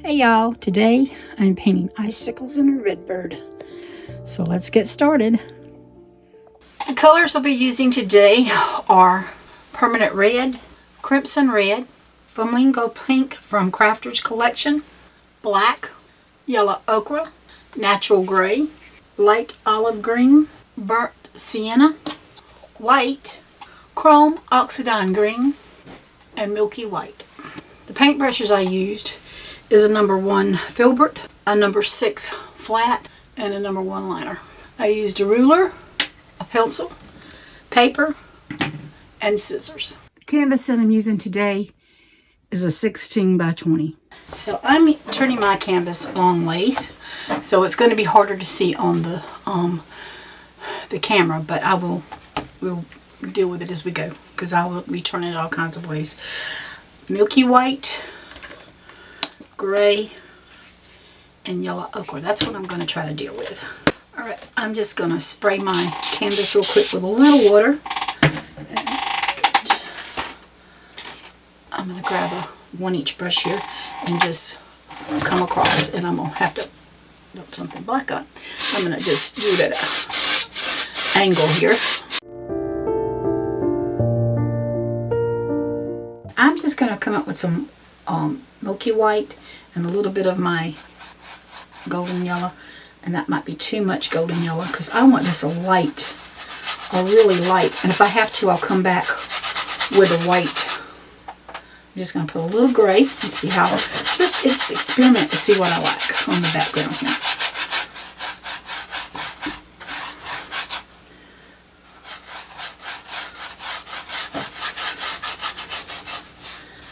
Hey y'all, today I'm painting Icicles and Red Bird. So let's get started. The colors I'll be using today are Permanent Red, Crimson Red, Flamingo Pink from Crafters Collection, Black, Yellow Ochre, Natural Gray, Light Olive Green, Burnt Sienna, White, Chrome Oxide Green, and Milky White. The paintbrushes I used is a number 1 filbert, a number 6 flat, and a number 1 liner. I used a ruler, a pencil, paper, and scissors. The canvas that I'm using today is a 16 by 20. So I'm turning my canvas long ways, so it's going to be harder to see on the camera, but we'll deal with it as we go, because I will be turning it all kinds of ways. Milky White, gray, and yellow ochre. That's what I'm going to try to deal with. Alright, I'm just going to spray my canvas real quick with a little water. I'm going to grab a 1 inch brush here and just come across, and I'm going to have to put something black on. I'm going to just do it at an angle here. I'm just going to come up with some milky white and a little bit of my golden yellow, and that might be too much golden yellow because I want this a really light, and if I have to I'll come back with a white. I'm just going to put a little gray and see how, it's experiment to see what I like on the background here.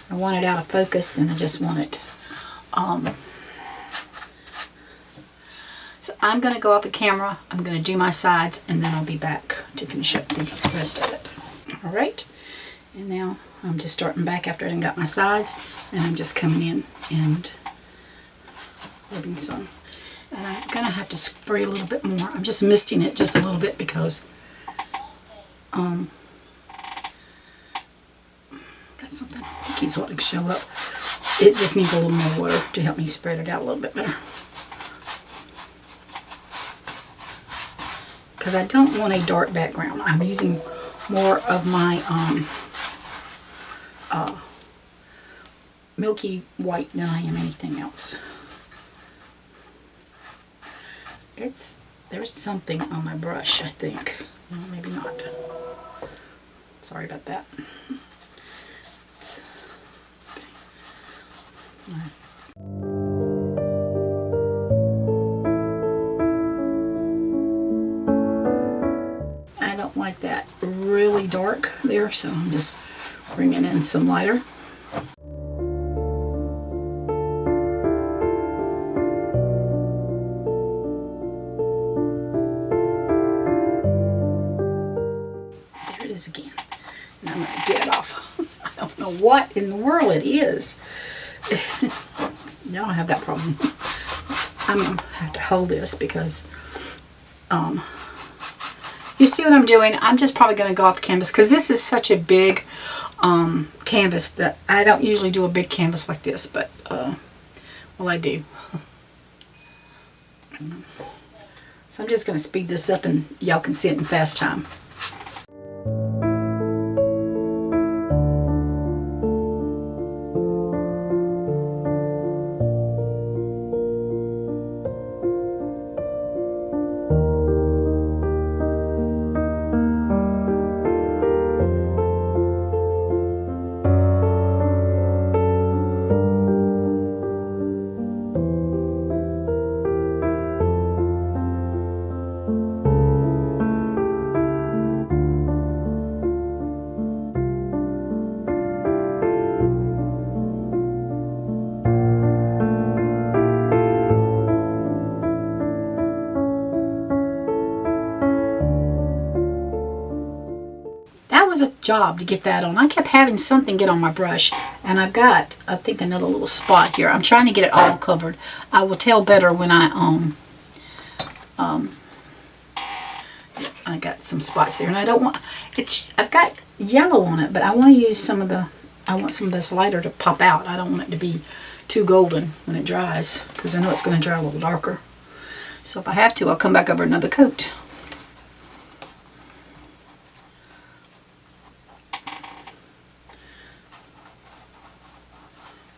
I want it out of focus, and I just want it. So I'm going to go off the camera, I'm going to do my sides, and then I'll be back to finish up the rest of it. Alright, and now I'm just starting back after I got my sides, and I'm just coming in and rubbing some. And I'm going to have to spray a little bit more. I'm just misting it just a little bit because got something that keeps wanting to show up. It just needs a little more water to help me spread it out a little bit better. Because I don't want a dark background. I'm using more of my milky white than I am anything else. There's something on my brush, I think. Well, maybe not. Sorry about that. I don't like that really dark there, so I'm just bringing in some lighter. There it is again. And I'm going to get it off. I don't know what in the world it is. Y'all don't have that problem. I'm going to have to hold this because you see what I'm doing? I'm just probably going to go off the canvas because this is such a big canvas that I don't usually do a big canvas like this, but well, I do. So I'm just going to speed this up and y'all can see it in fast time. A job to get that on. I kept having something get on my brush, and I've got, I think, another little spot here. I'm trying to get it all covered. I will tell better when I got some spots there, and I don't want I've got yellow on it, but I want to use some of the, I want some of this lighter to pop out. I don't want it to be too golden when it dries, because I know it's going to dry a little darker. So if I have to, I'll come back over another coat.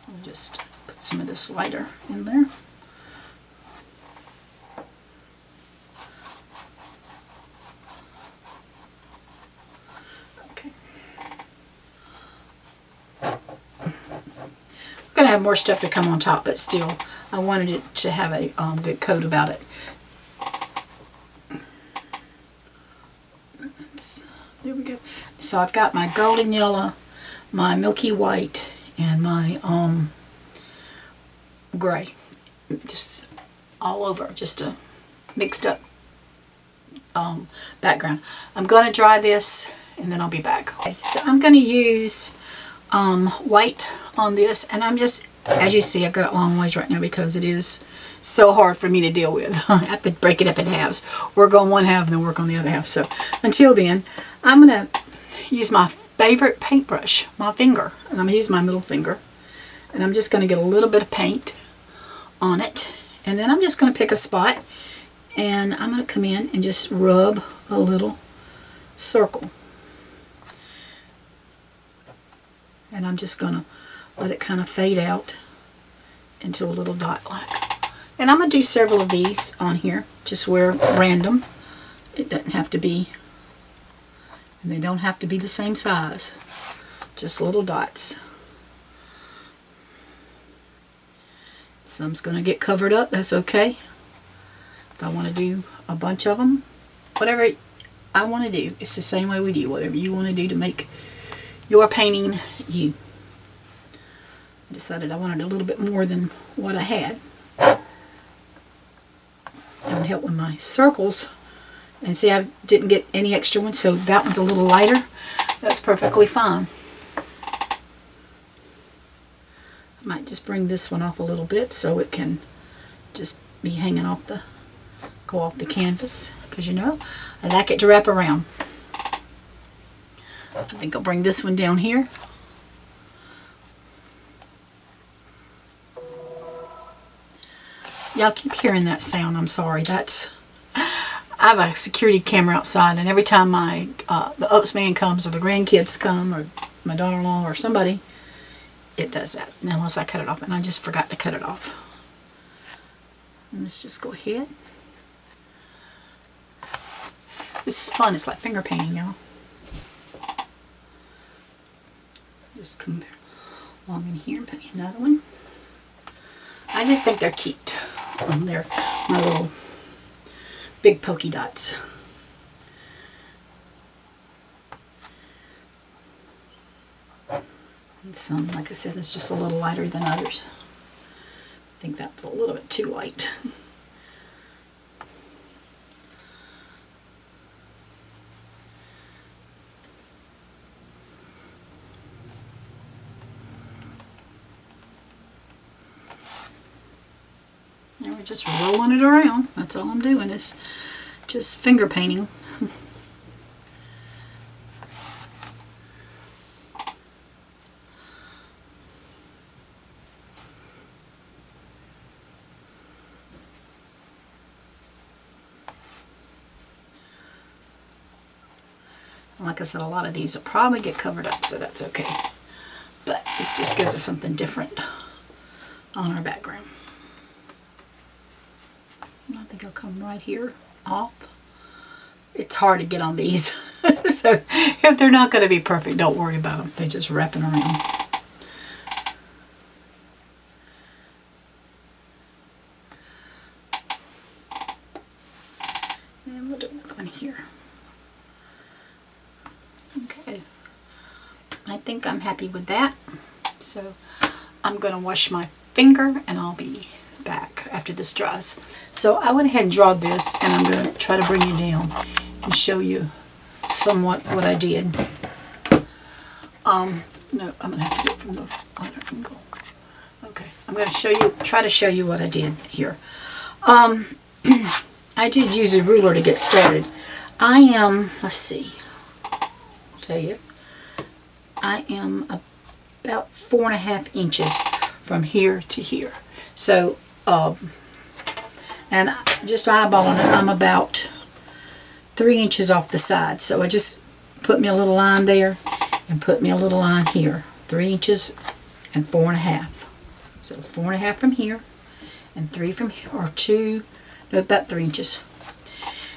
I'll just put some of this lighter in there. Okay. I'm going to have more stuff to come on top, but still, I wanted it to have a good coat about it. There we go. So I've got my golden yellow, my milky white, and my gray, just all over, just a mixed up background. I'm going to dry this and then I'll be back. Okay, so I'm going to use white on this, and I'm just, as you see, I've got it long ways right now because it is so hard for me to deal with. I have to break it up in halves. Work on one half and then work on the other half. So until then, I'm going to use my favorite paintbrush, my finger, and I'm going to use my middle finger, and I'm just going to get a little bit of paint on it, and then I'm just going to pick a spot, and I'm going to come in and just rub a little circle, and I'm just going to let it kind of fade out into a little dot like. And I'm going to do several of these on here, just where random. It doesn't have to be, and they don't have to be the same size, just little dots. Some's going to get covered up, that's okay. If I want to do a bunch of them, whatever I want to do, it's the same way with you, whatever you want to do to make your painting you. I decided I wanted a little bit more than what I had. Don't help with my circles. And see, I didn't get any extra ones, so that one's a little lighter. That's perfectly fine. I might just bring this one off a little bit so it can just be hanging off the, go off the canvas, because you know, I like it to wrap around. I think I'll bring this one down here. Y'all keep hearing that sound, I'm sorry. That's, I have a security camera outside, and every time my the Ups man comes, or the grandkids come, or my daughter-in-law, or somebody, it does that, unless I cut it off, and I just forgot to cut it off. And let's just go ahead. This is fun. It's like finger painting, y'all. Just come along in here and put another one. I just think they're cute. They're my little big pokey dots. And some, like I said, is just a little lighter than others. I think that's a little bit too light. And we're just rolling it around. That's all I'm doing, is just finger painting. Like I said, a lot of these will probably get covered up, so that's okay. But this just gives us something different on our background. And I think I'll come right here off. It's hard to get on these. So if they're not going to be perfect, don't worry about them. They're just wrapping around. And we'll do another one here. Okay, I think I'm happy with that. So I'm going to wash my finger and I'll be back after this dries. So I went ahead and drawed this, and I'm going to try to bring you down and show you somewhat what I did. No, I'm going to have to do it from the other angle. Okay, I'm going to show you, try to show you what I did here. I did use a ruler to get started. I am, let's see, I'll tell you, I am about 4.5 inches from here to here. So, and just eyeballing it, I'm about 3 inches off the side. So I just put me a little line there and put me a little line here. 3 inches and 4.5. So 4.5 from here and 3 from here, or 2, no, about 3 inches.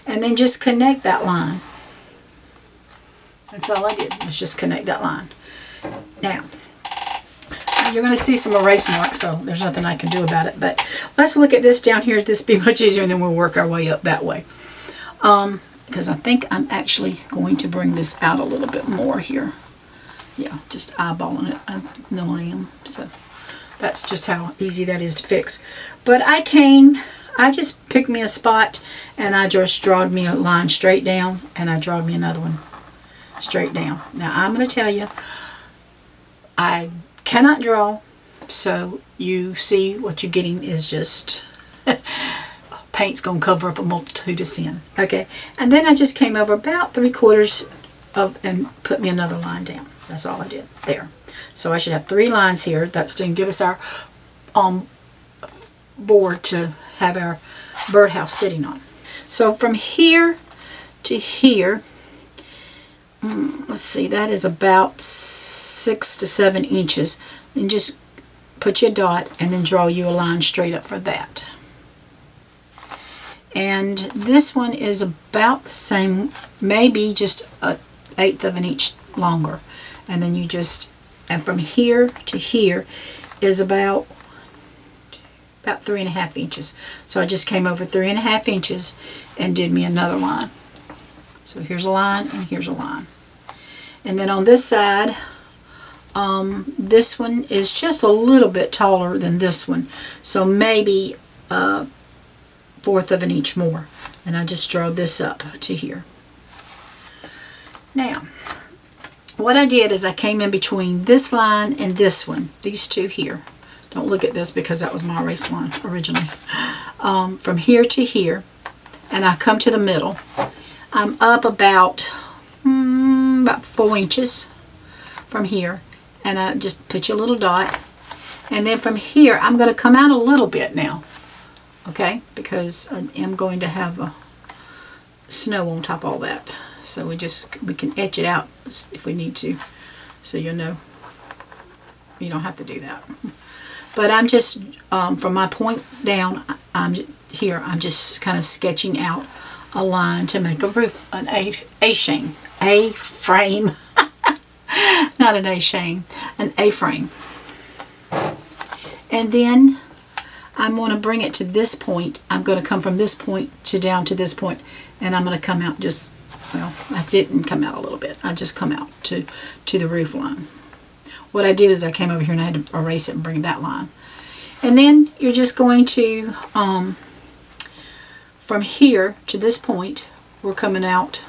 And then just connect that line. That's all I did, was just connect that line. Now, you're going to see some erase marks, so there's nothing I can do about it. But let's look at this down here. This will be much easier, and then we'll work our way up that way. Because I think I'm actually going to bring this out a little bit more here. Yeah, just eyeballing it. I know I am. So that's just how easy that is to fix. But I just picked me a spot, and I just drawed me a line straight down, and I drawed me another one straight down. Now I'm going to tell you, I cannot draw, so you see what you're getting is just paint's going to cover up a multitude of sin. Okay, and then I just came over about 3/4 of and put me another line down. That's all I did there. So I should have 3 lines here. That's to give us our board to have our birdhouse sitting on. So from here to here, let's see, that is about 6 to 7 inches. And just put your dot and then draw you a line straight up for that. And this one is about the same, maybe just 1/8 of an inch longer. And then you just, and from here to here is about 3.5 inches. So I just came over 3.5 inches and did me another line. So here's a line and here's a line. And then on this side, this one is just a little bit taller than this one. So maybe 1/4 of an inch more. And I just draw this up to here. Now, what I did is I came in between this line and this one, these two here. Don't look at this because that was my erase line originally. From here to here, and I come to the middle. I'm up about 4 inches from here, and I just put you a little dot. And then from here, I'm going to come out a little bit now, okay? Because I am going to have snow on top of all that. So we can etch it out if we need to, so you'll know you don't have to do that. But I'm just, from my point down, I'm just kind of sketching out a line to make a roof, an A-frame, not an A-shame, an A-frame. And then I'm going to bring it to this point. I'm going to come from this point to down to this point, and I'm going to come out just, well, I didn't come out a little bit. I just come out to the roof line. What I did is I came over here and I had to erase it and bring that line. And then you're just going to, from here to this point, we're coming out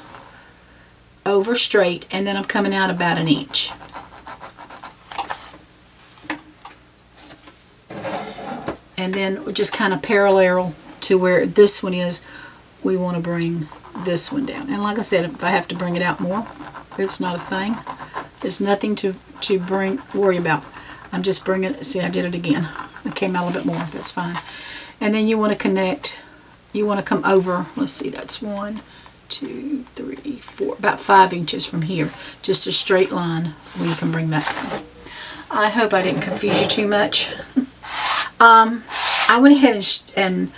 over straight, and then I'm coming out about 1 inch. And then we're just kind of parallel to where this one is, we want to bring this one down. And like I said, if I have to bring it out more, it's not a thing. It's nothing to worry about. I'm just bringing it. See, I did it again. It came out a little bit more. That's fine. And then you want to connect. You want to come over. Let's see. That's 1, 2, 3, 4. About 5 inches from here. Just a straight line where you can bring that down. I hope I didn't confuse you too much. I went ahead and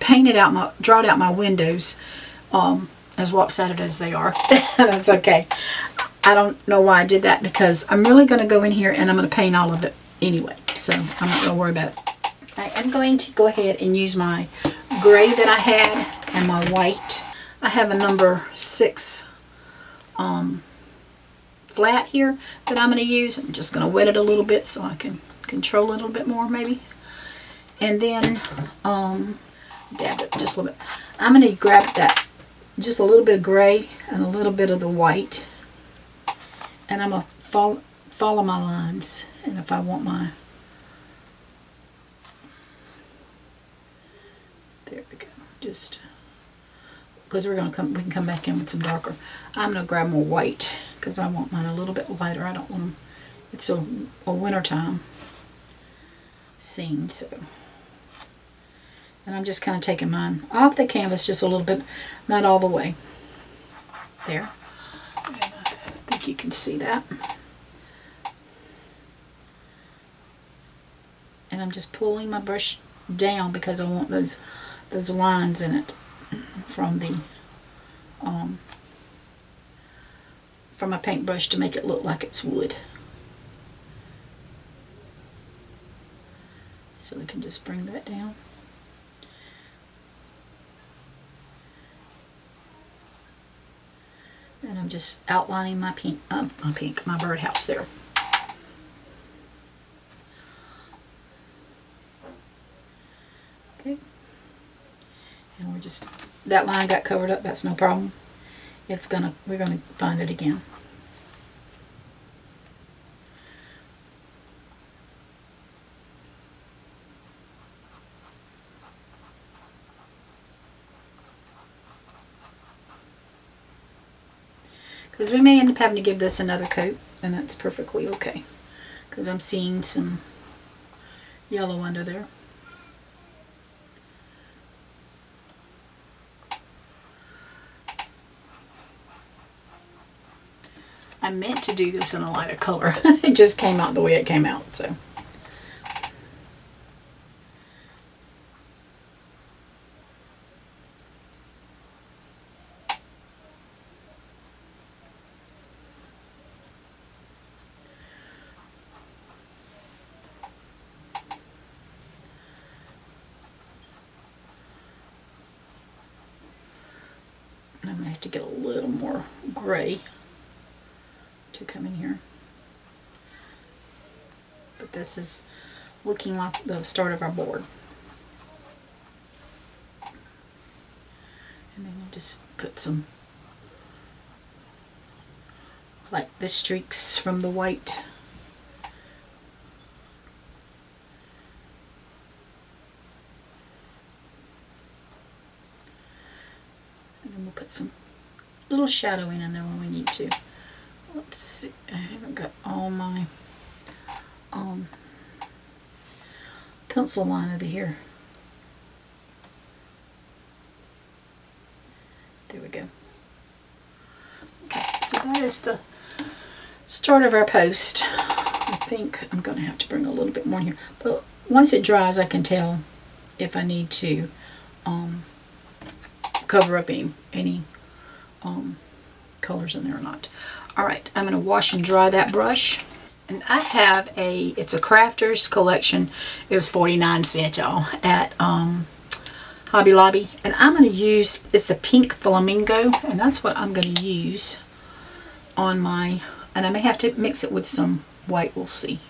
painted out drawed out my windows as lopsided as they are. That's okay. I don't know why I did that, because I'm really going to go in here and I'm going to paint all of it anyway, so I'm not going to worry about it. I am going to go ahead and use my gray that I had and my white. I have a number 6 flat here that I'm going to use. I'm just going to wet it a little bit so I can control it a little bit more maybe. And then dab it just a little bit. I'm going to grab that, just a little bit of gray and a little bit of the white. And I'm going to follow my lines. And if I want my, there we go. Just, because we can come back in with some darker. I'm going to grab more white because I want mine a little bit lighter. I don't want them, it's a winter time. scene. So, and I'm just kind of taking mine off the canvas just a little bit, not all the way. There. And I think you can see that. And I'm just pulling my brush down because I want those lines in it from the from my paintbrush to make it look like it's wood. So we can just bring that down. And I'm just outlining my my birdhouse there. Okay. And we're just, that line got covered up, that's no problem. We're gonna find it again. Because we may end up having to give this another coat, and that's perfectly okay. Because I'm seeing some yellow under there. I meant to do this in a lighter color. It just came out the way it came out, so. I'm going to have to get a little more gray to come in here. But this is looking like the start of our board. And then you just put some, like the streaks from the white. And then we'll put some little shadowing in there when we need to. Let's see, I haven't got all my pencil line over here. There we go. Okay, so that is the start of our post. I think I'm going to have to bring a little bit more in here. But once it dries, I can tell if I need to cover up any colors in there or not. Alright, I'm going to wash and dry that brush. And I have it's a Crafters collection. It was 49 cents, y'all, at Hobby Lobby. And I'm going to use, it's the pink Flamingo, and that's what I'm going to use on my, and I may have to mix it with some white, we'll see.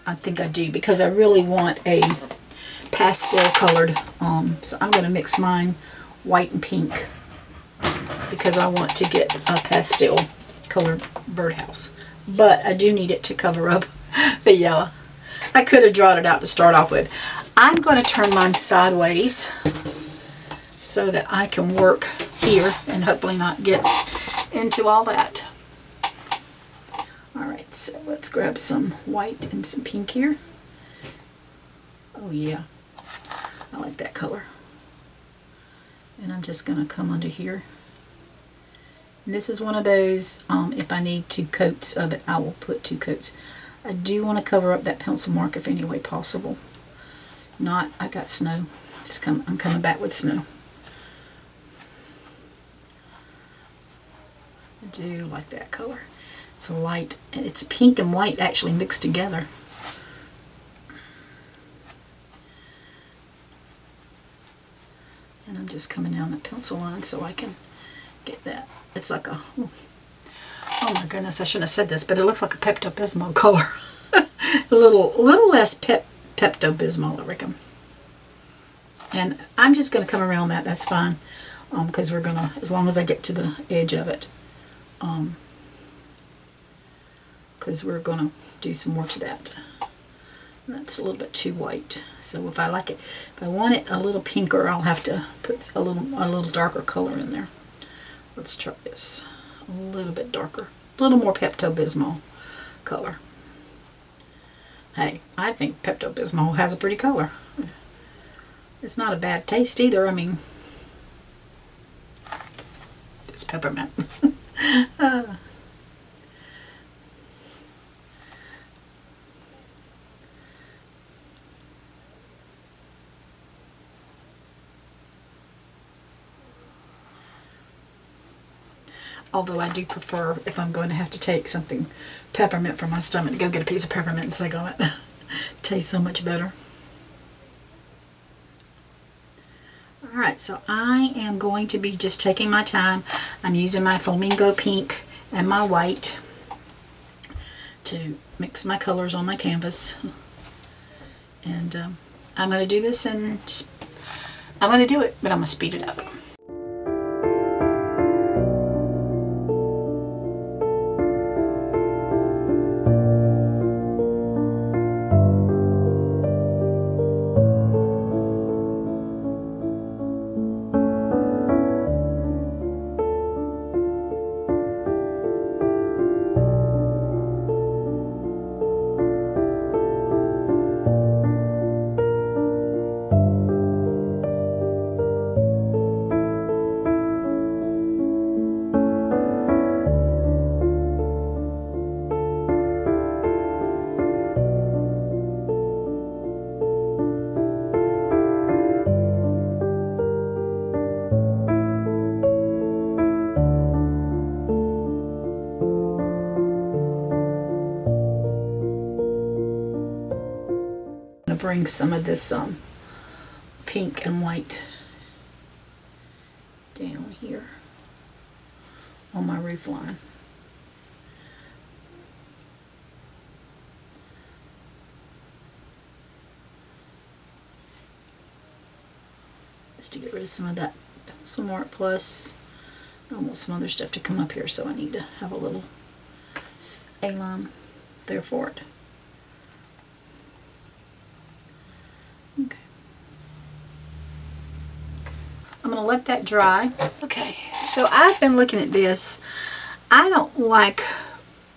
I think I do, because I really want a pastel colored, so I'm going to mix mine white and pink, because I want to get a pastel colored birdhouse. But I do need it to cover up the yellow. I could have drawn it out to start off with. I'm going to turn mine sideways so that I can work here and hopefully not get into all that. Alright, so let's grab some white and some pink here. Oh yeah, I like that color. And I'm just going to come under here. And this is one of those, if I need 2 coats of it, I will put 2 coats. I do want to cover up that pencil mark if any way possible. Not, I got snow. I'm coming back with snow. I do like that color. It's a light, and it's pink and white actually mixed together. And I'm just coming down that pencil line so I can get that. It's like a, oh my goodness, I shouldn't have said this, but it looks like a Pepto-Bismol color. A little less Pepto-Bismol, I reckon. And I'm just going to come around that, that's fine. Because we're going to, as long as I get to the edge of it. Because we're going to do some more to that. That's a little bit too white. So if I like it, if I want it a little pinker, I'll have to put a little darker color in there. Let's try this. A little bit darker. A little more Pepto-Bismol color. hey, I think Pepto-Bismol has a pretty color. It's not a bad taste either. I mean, it's peppermint. Although I do prefer, if I'm going to have to take something peppermint for my stomach, to go get a piece of peppermint and suck on it. Tastes so much better. Alright, so I am going to be just taking my time. I'm using my Flamingo pink and my white to mix my colors on my canvas. And I'm going to do this and I'm going to do it, but I'm going to speed it up. Bring some of this pink and white down here on my roof line. Just to get rid of some of that pencil mark, plus I want some other stuff to come up here, so I need to have a little A-line there for it. Okay. I'm going to let that dry. Okay, so I've been looking at this. I don't like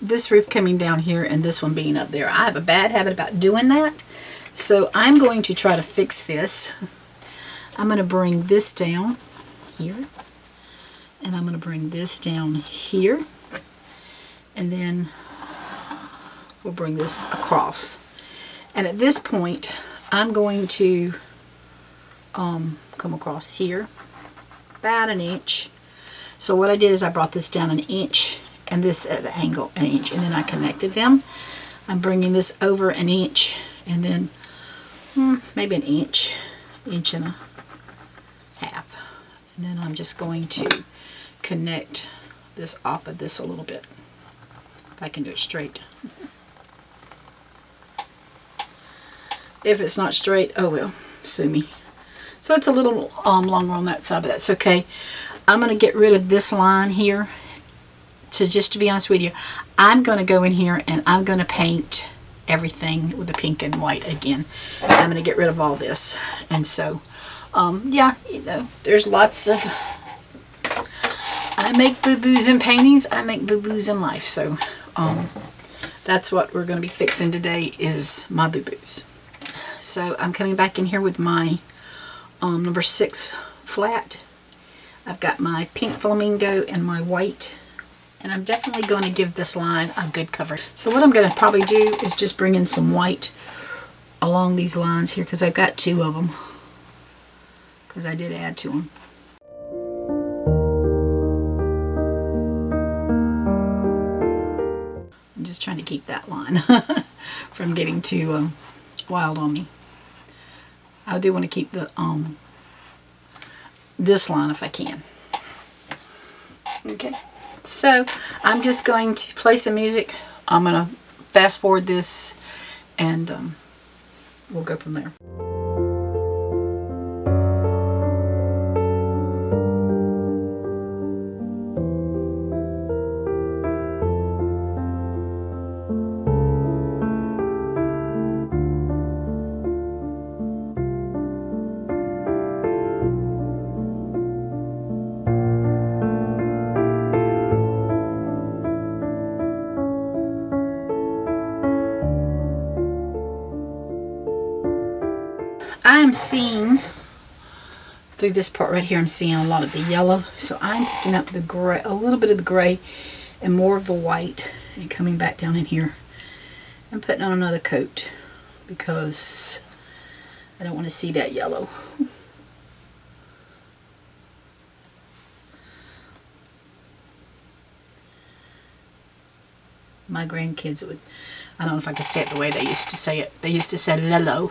this roof coming down here and this one being up there. I have a bad habit about doing that. So I'm going to try to fix this. I'm going to bring this down here. And I'm going to bring this down here. And then we'll bring this across. And at this point, I'm going to come across here about an inch. So what I did is I brought this down an inch and this at an angle an inch, and then I connected them. I'm bringing this over an inch and then maybe an inch and a half. And then I'm just going to connect this off of this a little bit. If I can do it straight. If it's not straight, oh well, sue me. So it's a little longer on that side, but that's okay. I'm going to get rid of this line here. So just to be honest with you, I'm going to go in here and I'm going to paint everything with the pink and white again. I'm going to get rid of all this. And so, yeah, you know, there's lots of... I make boo-boos in paintings. I make boo-boos in life. So that's what we're going to be fixing today, is my boo-boos. So I'm coming back in here with my number 6 flat. I've got my pink flamingo and my white. And I'm definitely going to give this line a good cover. So what I'm going to probably do is just bring in some white along these lines here, because I've got 2 of them. Because I did add to them. I'm just trying to keep that line from getting too wild on me. I do want to keep the this line if I can. Okay, so I'm just going to play some music. I'm going to fast forward this and we'll go from there. I am seeing through this part right here, I'm seeing a lot of the yellow. So I'm picking up the gray, a little bit of the gray and more of the white, and coming back down in here and putting on another coat because I don't want to see that yellow. My grandkids would, I don't know if I could say it the way they used to say it. They used to say lello.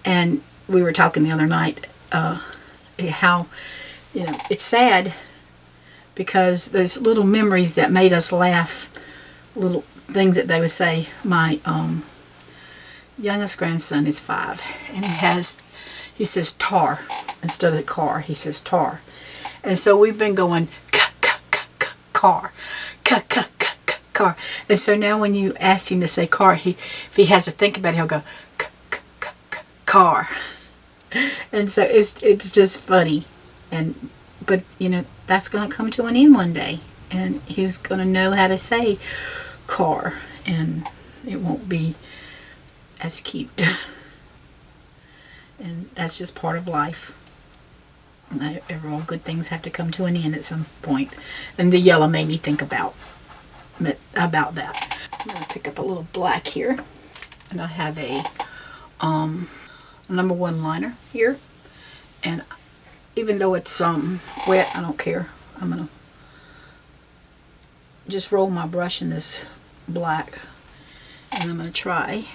And we were talking the other night how, you know, it's sad because those little memories that made us laugh, little things that they would say. My youngest grandson is 5, and he says tar instead of car. He says tar. And so we've been going car, car. And so now when you ask him to say car, if he has to think about it, he'll go car. And so it's just funny. But you know, that's going to come to an end one day, and he's going to know how to say car, and it won't be as cute. And that's just part of life. All good things have to come to an end at some point. And the yellow made me think about that. I'm going to pick up a little black here, and I have a number 1 liner here, and even though it's wet, I don't care. I'm going to just roll my brush in this black, and I'm going to try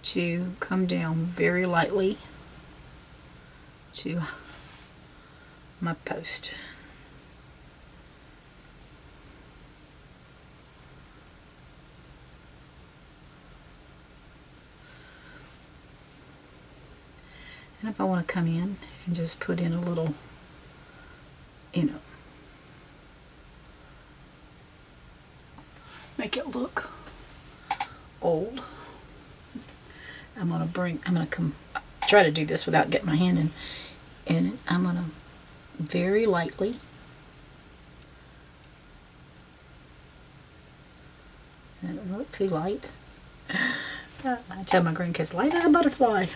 to come down very lightly to my post. And if I want to come in and just put in a little, you know, make it look old, I'm going to try to do this without getting my hand in, and I'm going to very lightly and it doesn't look too light. I tell my grandkids, light as a butterfly.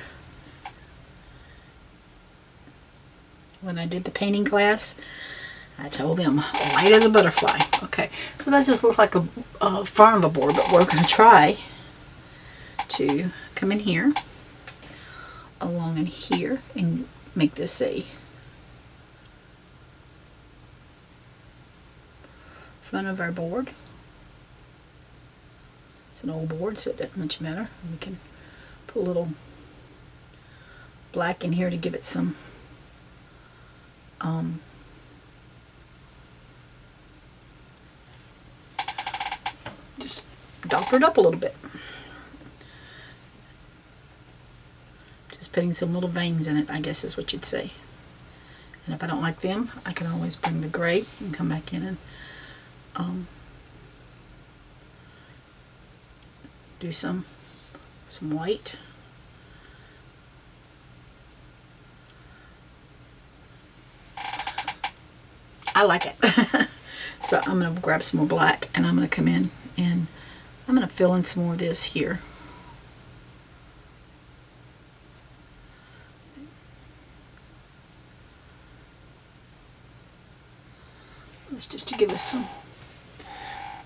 When I did the painting class, I told them, light as a butterfly. Okay, so that just looks like a front of a board, but we're going to try to come in here, along in here, and make this a front of our board. It's an old board, so it doesn't much matter. We can put a little black in here to give it some just doctor it up a little bit. Just putting some little veins in it, I guess is what you'd say. And if I don't like them, I can always bring the gray and come back in and do some white. I like it. So I'm going to grab some more black, and I'm going to come in and I'm going to fill in some more of this here. That's just to give us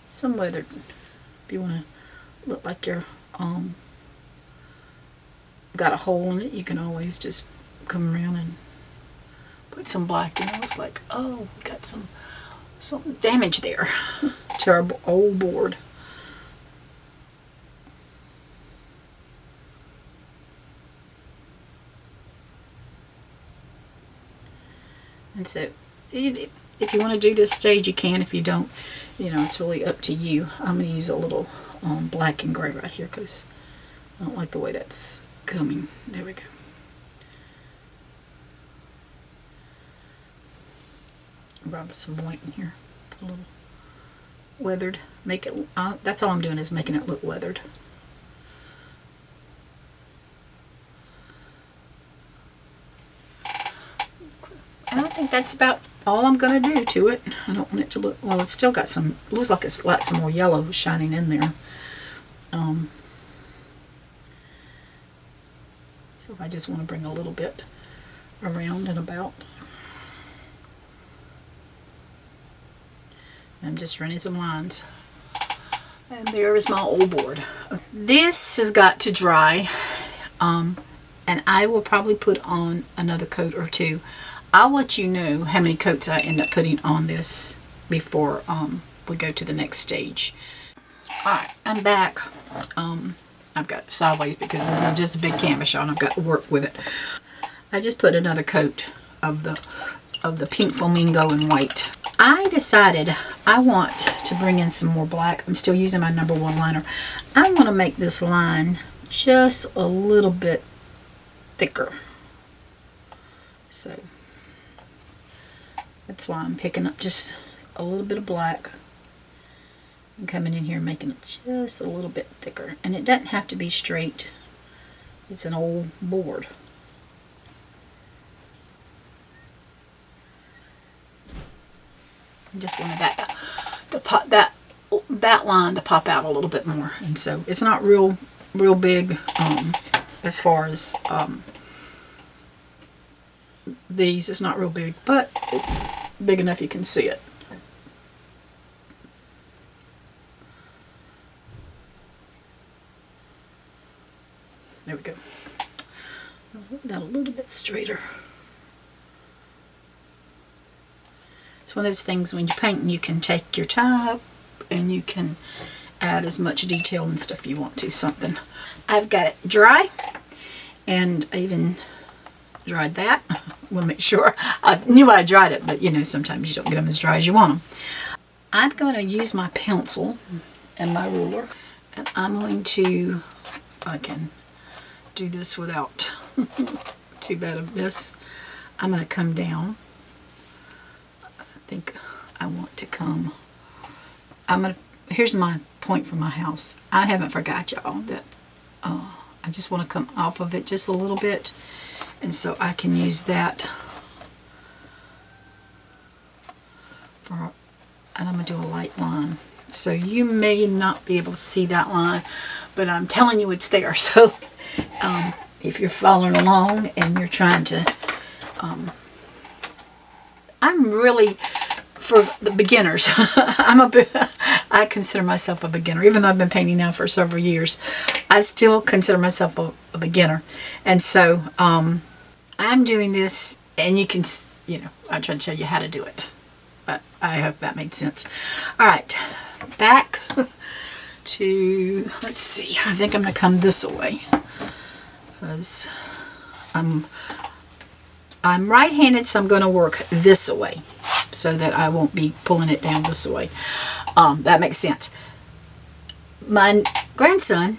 some weathered. If you want to look like you're got a hole in it, you can always just come around and put some black in. It looks like, oh, we got some damage there to our old board. And so if you want to do this stage, you can. If you don't, you know, it's really up to you. I'm going to use a little black and gray right here because I don't like the way that's coming. There we go. Grab some white in here. Put a little weathered. Make it. That's all I'm doing is making it look weathered. And I think that's about all I'm going to do to it. I don't want it to look, well, it's still got some, looks like it's got some more yellow shining in there. So if I just want to bring a little bit around and about. I'm just running some lines. And there is my old board. This has got to dry. And I will probably put on another coat or two. I'll let you know how many coats I end up putting on this before we go to the next stage. Alright, I'm back. I've got it sideways because this is just a big canvas shot and I've got to work with it. I just put another coat of the pink flamingo and white. I decided I want to bring in some more black. I'm still using my number 1 liner. I want to make this line just a little bit thicker. So that's why I'm picking up just a little bit of black and coming in here and making it just a little bit thicker. And it doesn't have to be straight. It's an old board. I just wanted that to pop, that line to pop out a little bit more. And so it's not real big as far as these. It's not real big, but it's big enough you can see it. There we go. I'll put that a little bit straighter. It's one of those things when you're painting, you can take your time and you can add as much detail and stuff you want to something. I've got it dry, and I even dried that. We'll make sure. I knew I dried it, but you know, sometimes you don't get them as dry as you want them. I'm going to use my pencil and my ruler, and I'm going to, if I can do this without too bad of this, I'm going to come down. I think I want to come, here's my point from my house. I haven't forgot y'all that I just want to come off of it just a little bit, and so I can use that for, and I'm going to do a light line. So you may not be able to see that line, but I'm telling you it's there. So if you're following along and you're trying to, I'm really, for the beginners, I consider myself a beginner. Even though I've been painting now for several years, I still consider myself a beginner. And so I'm doing this, and you can, you know, I'm trying to tell you how to do it. But I hope that made sense. All right, back to, let's see, I think I'm going to come this way because I'm right-handed, so I'm going to work this way so that I won't be pulling it down this way. That makes sense. My grandson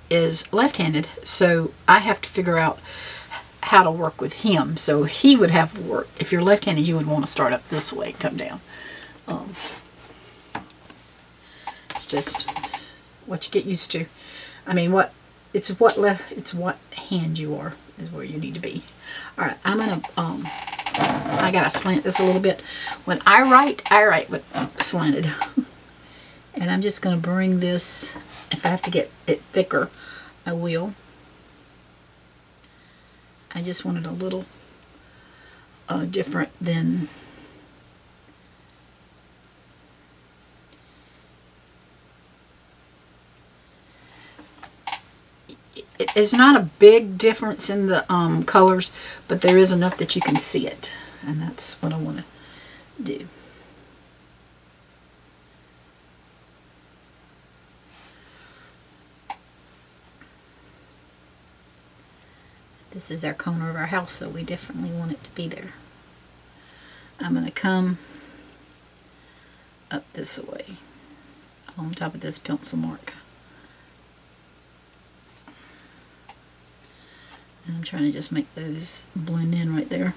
is left-handed, so I have to figure out how to work with him. So he would have to work. If you're left-handed, you would want to start up this way, come down. It's just what you get used to. I mean, it's what hand you are is where you need to be. All right, I'm gonna I gotta slant this a little bit. When I write with slanted, and I'm just gonna bring this. If I have to get it thicker, I will. I just want it a little different than it's not a big difference in the colors, but there is enough that you can see it, and that's what I want to do. This is our corner of our house, so we definitely want it to be there. I'm going to come up this way on top of this pencil mark. And I'm trying to just make those blend in right there.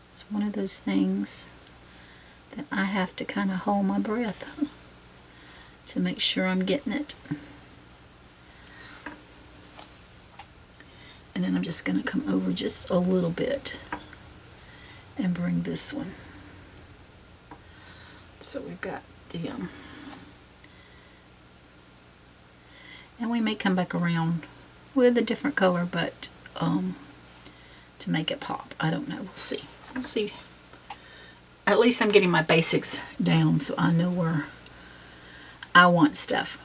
It's one of those things that I have to kind of hold my breath to make sure I'm getting it. And then I'm just going to come over just a little bit and bring this one. So we've got the, and we may come back around with a different color, but to make it pop. I don't know. We'll see. We'll see. At least I'm getting my basics down so I know where I want stuff.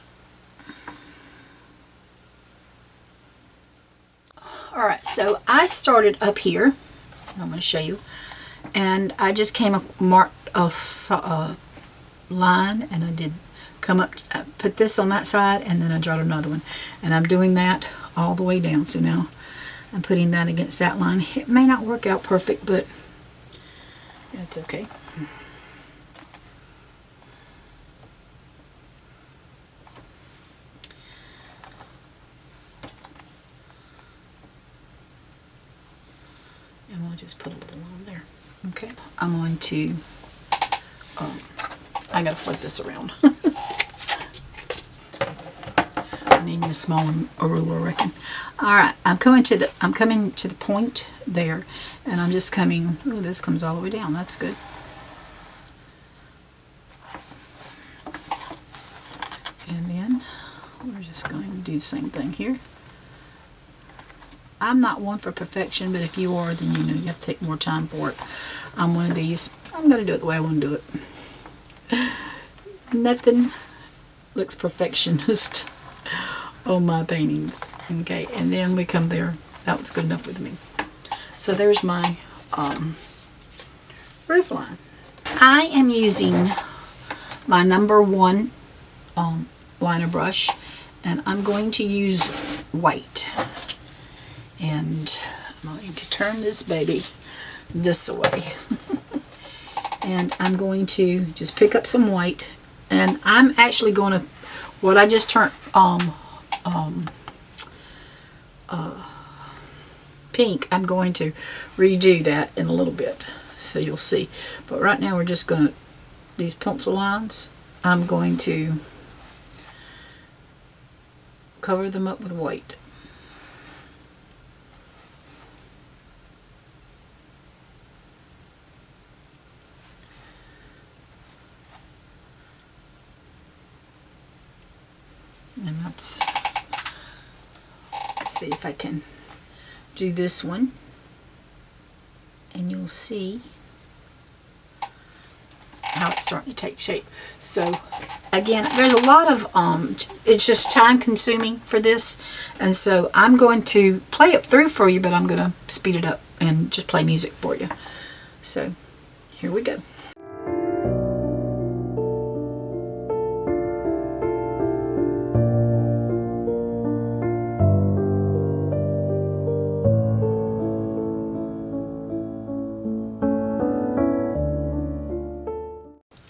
Alright, so I started up here. I'm going to show you. And I just marked a line, and I did come up, put this on that side, and then I draw another one. And I'm doing that all the way down. So now I'm putting that against that line. It may not work out perfect, but it's okay. And we'll just put a little on there. Okay, I'm going to, I gotta flip this around. I need a small ruler, I reckon. Alright, I'm coming to the point there, and I'm just coming, oh, this comes all the way down, that's good. And then we're just going to do the same thing here. I'm not one for perfection, but if you are, then you know you have to take more time for it. I'm one of these, I'm going to do it the way I want to do it. Nothing looks perfectionist on my paintings. Okay, and then we come there. That was good enough with me. So there's my roof line. I am using my #1 liner brush, and I'm going to use white. And I'm going to turn this baby this way. And I'm going to just pick up some white, and I'm actually going to, what I just turned pink, I'm going to redo that in a little bit, so you'll see. But right now we're just going to, these pencil lines, I'm going to cover them up with white. And let's see if I can do this one, and you'll see how it's starting to take shape. So again, there's a lot of it's just time consuming for this, and so I'm going to play it through for you, but I'm going to speed it up and just play music for you. So here we go.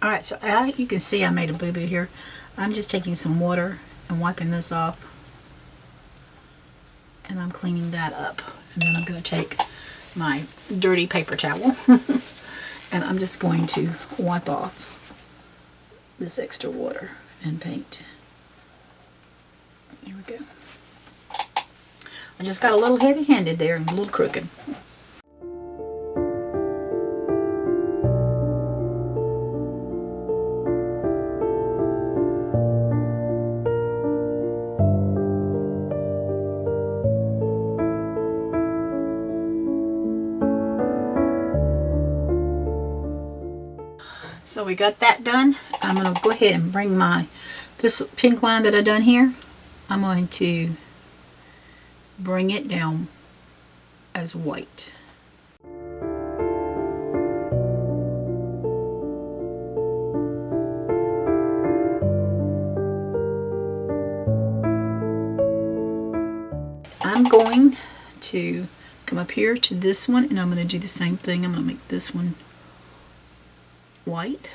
Alright, so you can see I made a boo-boo here. I'm just taking some water and wiping this off. And I'm cleaning that up. And then I'm going to take my dirty paper towel. And I'm just going to wipe off this extra water and paint. There we go. I just got a little heavy-handed there and a little crooked. So we got that done. I'm going to go ahead and bring this pink line that I done here, I'm going to bring it down as white. I'm going to come up here to this one, and I'm going to do the same thing. I'm going to make this one white,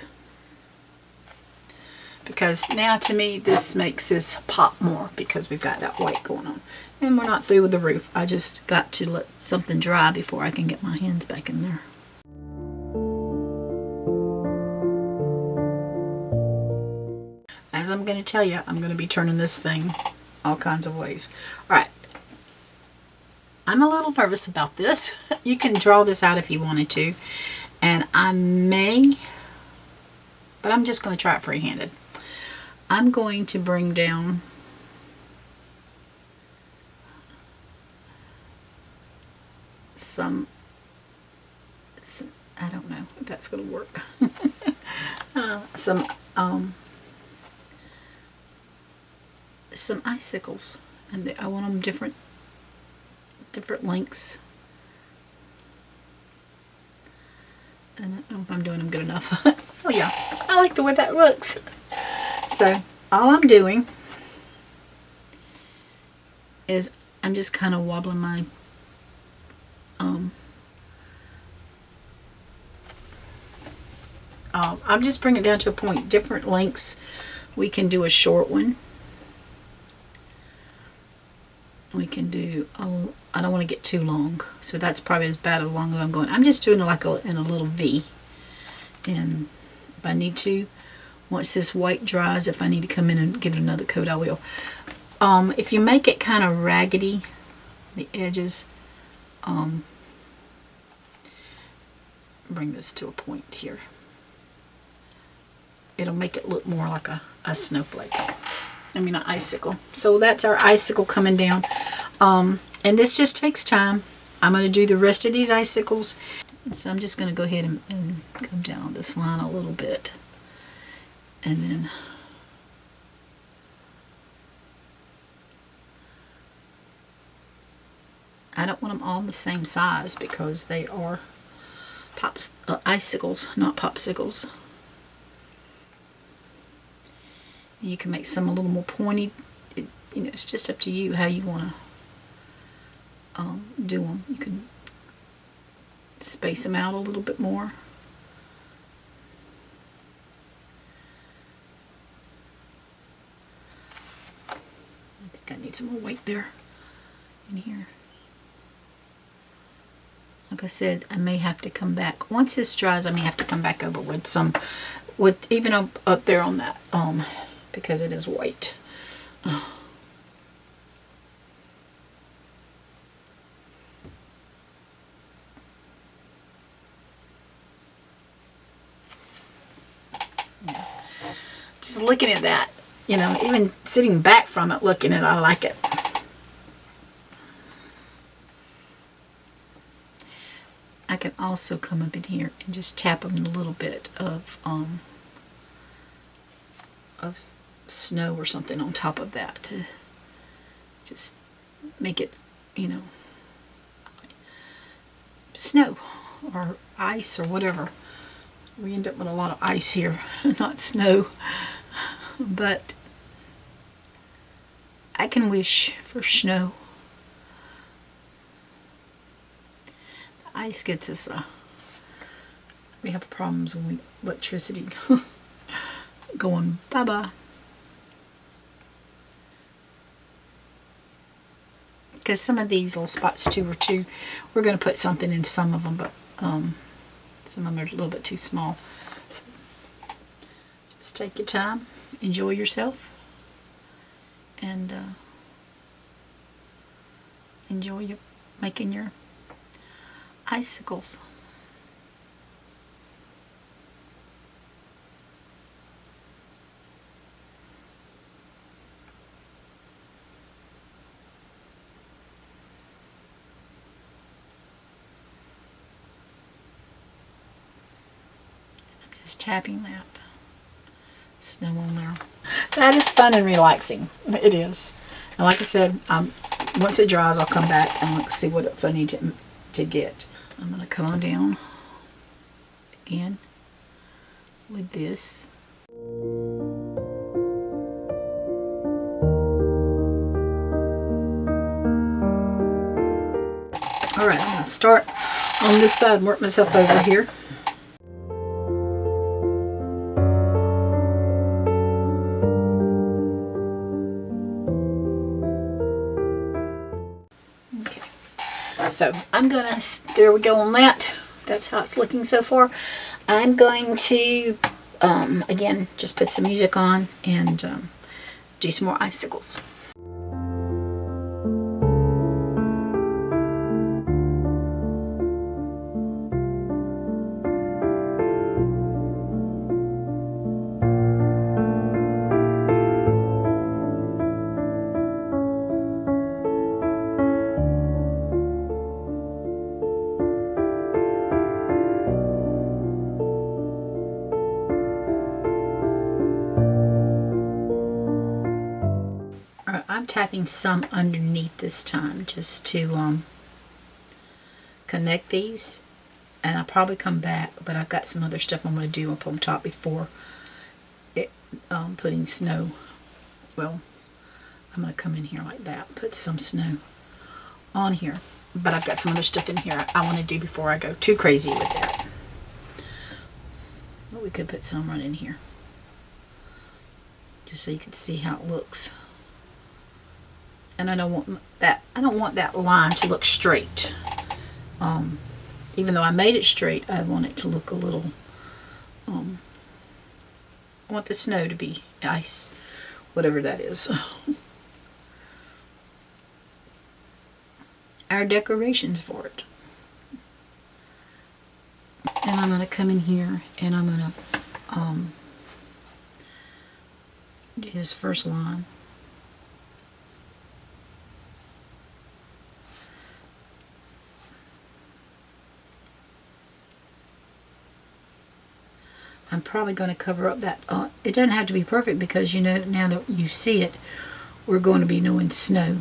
because now to me this makes this pop more because we've got that white going on. And we're not through with the roof. I just got to let something dry before I can get my hands back in there. As I'm going to tell you, I'm going to be turning this thing all kinds of ways. Alright, I'm a little nervous about this. You can draw this out if you wanted to. And I may, but I'm just going to try it freehanded. I'm going to bring down some I don't know if that's going to work. Some icicles, and I want them different lengths. I don't know if I'm doing them good enough. Oh yeah, I like the way that looks. So all I'm doing is I'm just kind of wobbling my I'm just bringing it down to a point. Different lengths. We can do a short one. We can do, I don't want to get too long, so that's probably as bad as long as I'm going. I'm just doing it like in a little V. And if I need to, once this white dries, if I need to come in and give it another coat, I will. If you make it kind of raggedy, the edges, bring this to a point here. It'll make it look more like a snowflake. I mean an icicle. So that's our icicle coming down. And this just takes time. I'm going to do the rest of these icicles. So I'm just going to go ahead and come down on this line a little bit. And then I don't want them all the same size because they are icicles, not popsicles. You can make some a little more pointy. You know, it's just up to you how you want to do them. You can space them out a little bit more. I think I need some more weight there in here. Like I said, I may have to come back. Once this dries, I may have to come back over with some, even up there on that, because it is white. Yeah. Just looking at that, you know, even sitting back from it, looking at it, I like it. I can also come up in here and just tap them a little bit of snow or something on top of that to just make it, you know, snow or ice or whatever. We end up with a lot of ice here, not snow, but I can wish for snow. The ice gets us, we have problems when electricity going bye-bye. Because some of these little spots too are too, we're going to put something in some of them, but some of them are a little bit too small. So just take your time, enjoy yourself, and enjoy making your icicles. Just tapping that snow on there. That is fun and relaxing. It is. And like I said, once it dries, I'll come back and look, see what else I need to get. I'm going to come on down again with this. Alright, I'm going to start on this side and work myself over here. So I'm gonna, there we go on that. That's how it's looking so far. I'm going to, again, just put some music on and do some more icicles. I'm tapping some underneath this time just to connect these. And I'll probably come back, but I've got some other stuff I'm going to do up on top before putting snow. Well, I'm going to come in here like that, put some snow on here. But I've got some other stuff in here I want to do before I go too crazy with that. Well, we could put some right in here, just so you can see how it looks. And I don't want that line to look straight. Even though I made it straight, I want it to look a little, I want the snow to be ice, whatever that is. Our decorations for it. And I'm going to come in here and I'm going to do this first line. I'm probably going to cover up that. It doesn't have to be perfect because, you know, now that you see it, we're going to be doing snow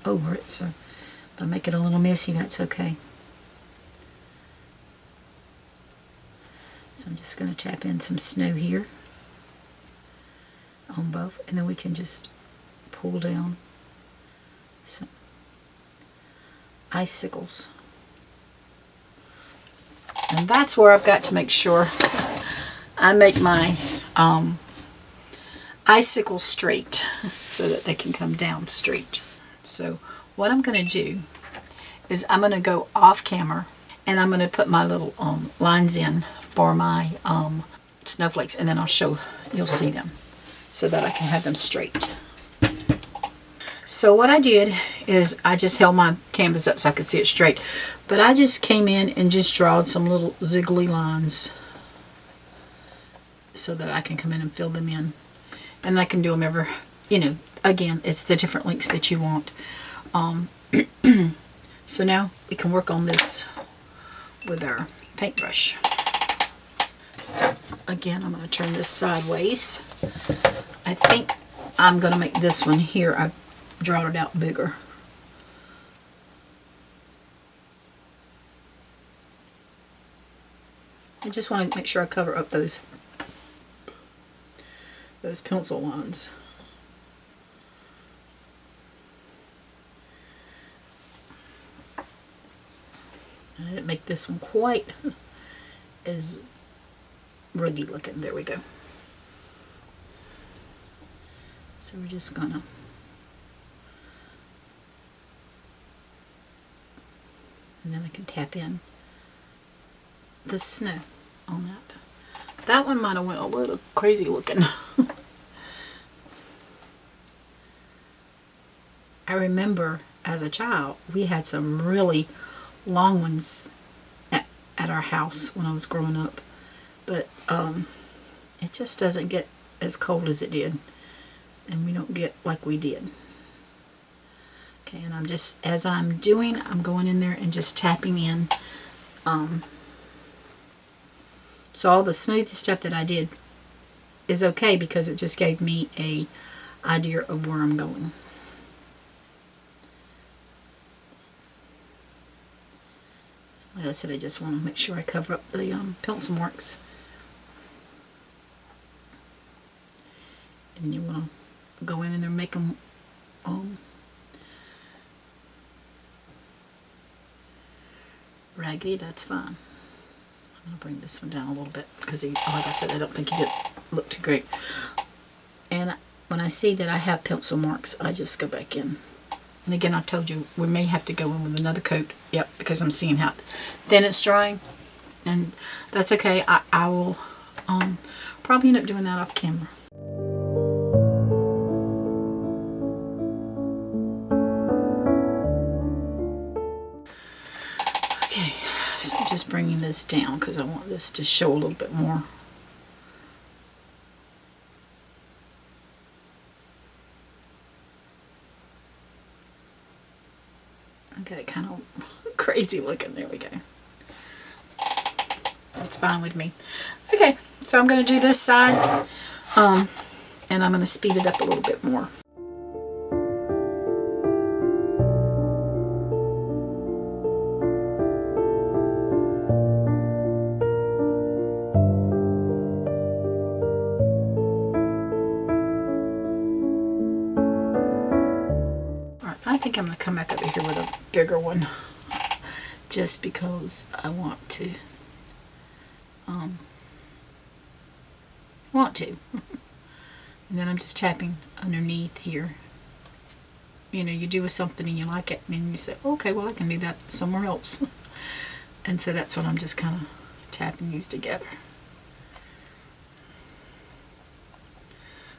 over it. So if I make it a little messy, that's okay. So I'm just going to tap in some snow here on both, and then we can just pull down some icicles. And that's where I've got to make sure I make my icicles straight so that they can come down straight. So what I'm going to do is I'm going to go off camera and I'm going to put my little lines in for my snowflakes, and then you'll see them so that I can have them straight. So what I did is I just held my canvas up so I could see it straight, but I just came in and just drawed some little ziggly lines so that I can come in and fill them in. And I can do them ever, you know, again, it's the different lengths that you want. So now we can work on this with our paintbrush. So again, I'm going to turn this sideways. I think I'm going to make this one here. I draw it out bigger. I just want to make sure I cover up those pencil lines. I didn't make this one quite as ruggy looking. There we go. So we're just gonna and then I can tap in the snow on that. That one might have went a little crazy looking. I remember as a child we had some really long ones at our house when I was growing up, but it just doesn't get as cold as it did, and we don't get like we did. Okay, and I'm just, as I'm doing, I'm going in there and just tapping in. So all the smooth stuff that I did is okay because it just gave me a idea of where I'm going. Like I said, I just want to make sure I cover up the pencil marks. And you want to go in there and make them raggedy, that's fine. I'm going to bring this one down a little bit because, like I said, I don't think he did look too great. And when I see that I have pencil marks, I just go back in. And again, I told you we may have to go in with another coat. Yep, because I'm seeing how thin it's drying. And that's okay. I will probably end up doing that off camera. Okay, so I'm just bringing this down because I want this to show a little bit more. Got it kind of crazy looking. There we go. That's fine with me. Okay, so I'm going to do this side, and I'm going to speed it up a little bit more. think I'm going to come back over here with a bigger one just because I want to. And then I'm just tapping underneath here. You know, you do with something and you like it, and then you say, okay, well, I can do that somewhere else. And so that's what I'm just kind of tapping these together.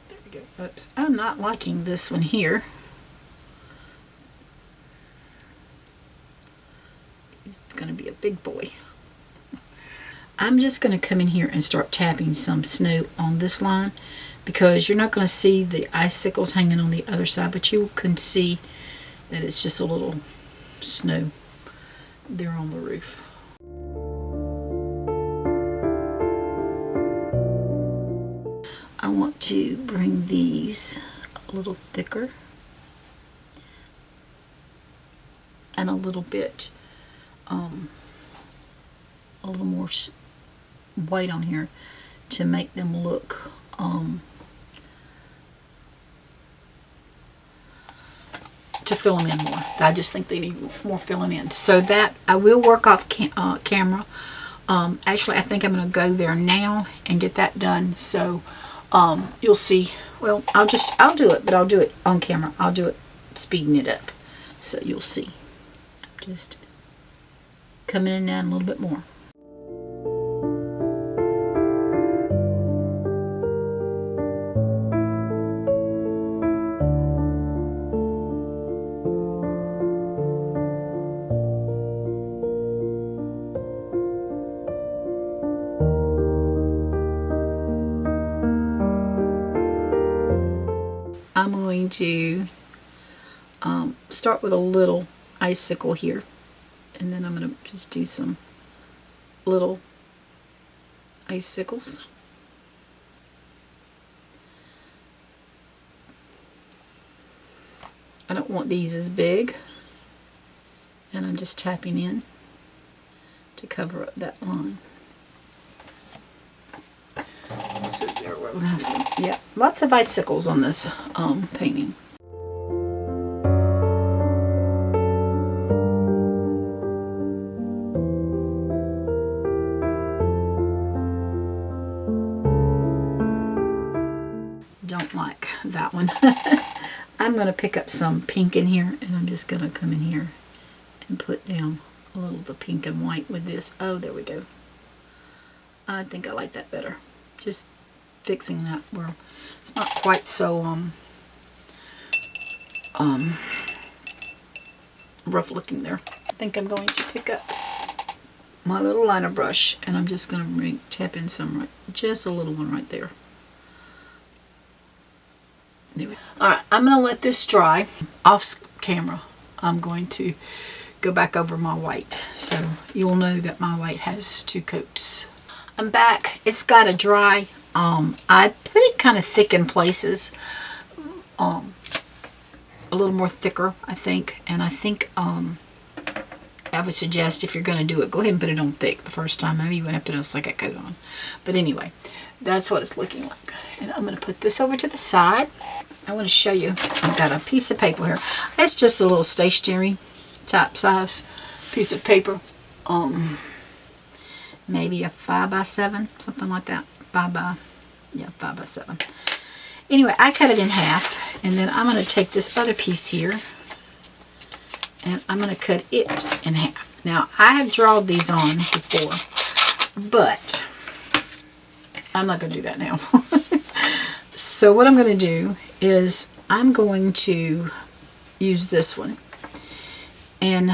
There we go. Oops. I'm not liking this one here. He's going to be a big boy. I'm just going to come in here and start tapping some snow on this line, because you're not going to see the icicles hanging on the other side, but you can see that it's just a little snow there on the roof. I want to bring these a little thicker and a little bit a little more white on here to make them look to fill them in more. I just think they need more filling in. So that I will work off camera. Actually, I think I'm going to go there now and get that done. So you'll see. Well, I'll do it, but I'll do it on camera. I'll do it speeding it up, so you'll see. Just coming in and a little bit more. I'm going to start with a little icicle here, and then I'm going to just do some little icicles. I don't want these as big, and I'm just tapping in to cover up that line. So there we're going to have some, yeah, lots of icicles on this painting. Don't like that one. I'm going to pick up some pink in here, and I'm just going to come in here and put down a little of the pink and white with this. Oh, there we go. I think I like that better. Just fixing that where it's not quite so rough looking there. I think I'm going to pick up my little liner brush, and I'm just going to tap in some, just a little one right there. There we go. Alright, I'm going to let this dry off camera. I'm going to go back over my white, so you'll know that my white has two coats. I'm back. It's got to dry. I put it kind of thick in places, a little more thicker, I think. And I think I would suggest, if you're going to do it, go ahead and put it on thick the first time. Maybe you wouldn't have to put a second coat on. But anyway, that's what it's looking like. And I'm going to put this over to the side. I want to show you. I've got a piece of paper here. It's just a little stationery type size piece of paper. Maybe a 5x7, something like that. 5x7. Anyway, I cut it in half, and then I'm going to take this other piece here, and I'm going to cut it in half. Now, I have drawn these on before, but I'm not going to do that now. So what I'm going to do is I'm going to use this one, and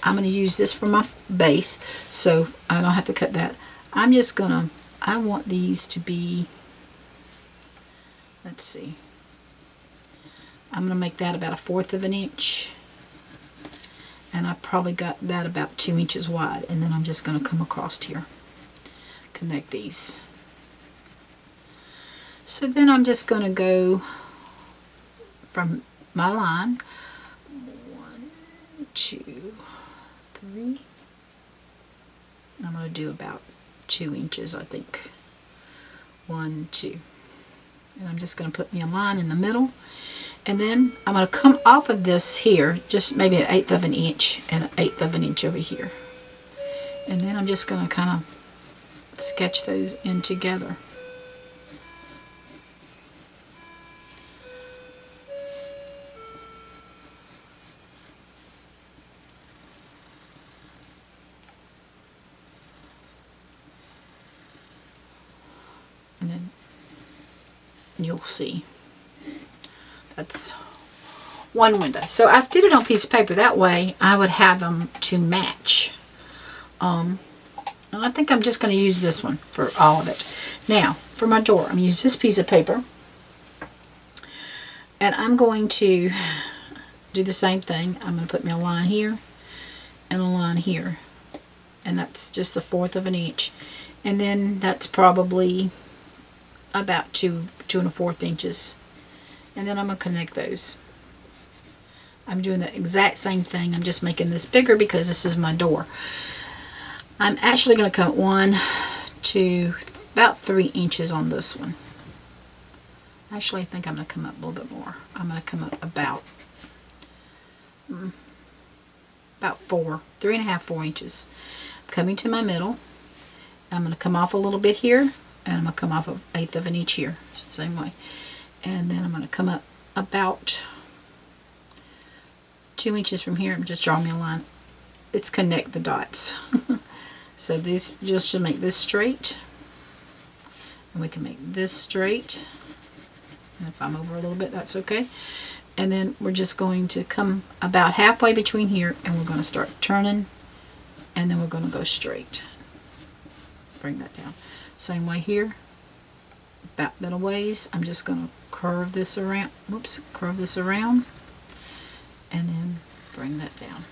I'm going to use this for my base, so I don't have to cut that. I'm just going to, I want these to be, let's see, I'm going to make that about 1/4 of an inch, and I probably got that about 2 inches wide, and then I'm just going to come across here, connect these. So then I'm just going to go from my line, 1, 2, 3. I'm going to do about 2 inches, I think. 1, 2. And I'm just going to put me a line in the middle. And then I'm going to come off of this here, just maybe 1/8 of an inch and 1/8 of an inch over here. And then I'm just going to kind of sketch those in together. And then you'll see that's one window. So I've did it on a piece of paper, that way I would have them to match. And I think I'm just going to use this one for all of it. Now for my door, I'm going to use this piece of paper, and I'm going to do the same thing. I'm going to put me a line here and a line here, and that's just the 1/4 of an inch, and then that's probably about 2 1/4 inches, and then I'm going to connect those. I'm doing the exact same thing. I'm just making this bigger because this is my door. I'm actually going to cut 1, 2, about 3 inches on this one. Actually, I think I'm going to come up a little bit more. I'm going to come up about 4, 3 1/2, 4 inches. I'm coming to my middle. I'm going to come off a little bit here, and I'm going to come off of 1/8 of an inch here, same way. And then I'm going to come up about 2 inches from here. I'm just drawing me a line. It's connect the dots. So this just should make this straight, and we can make this straight. And if I'm over a little bit, that's okay. And then we're just going to come about halfway between here, and we're going to start turning, and then we're going to go straight. Bring that down. Same way here. About that a ways. I'm just going to curve this around. Whoops, curve this around, and then bring that down.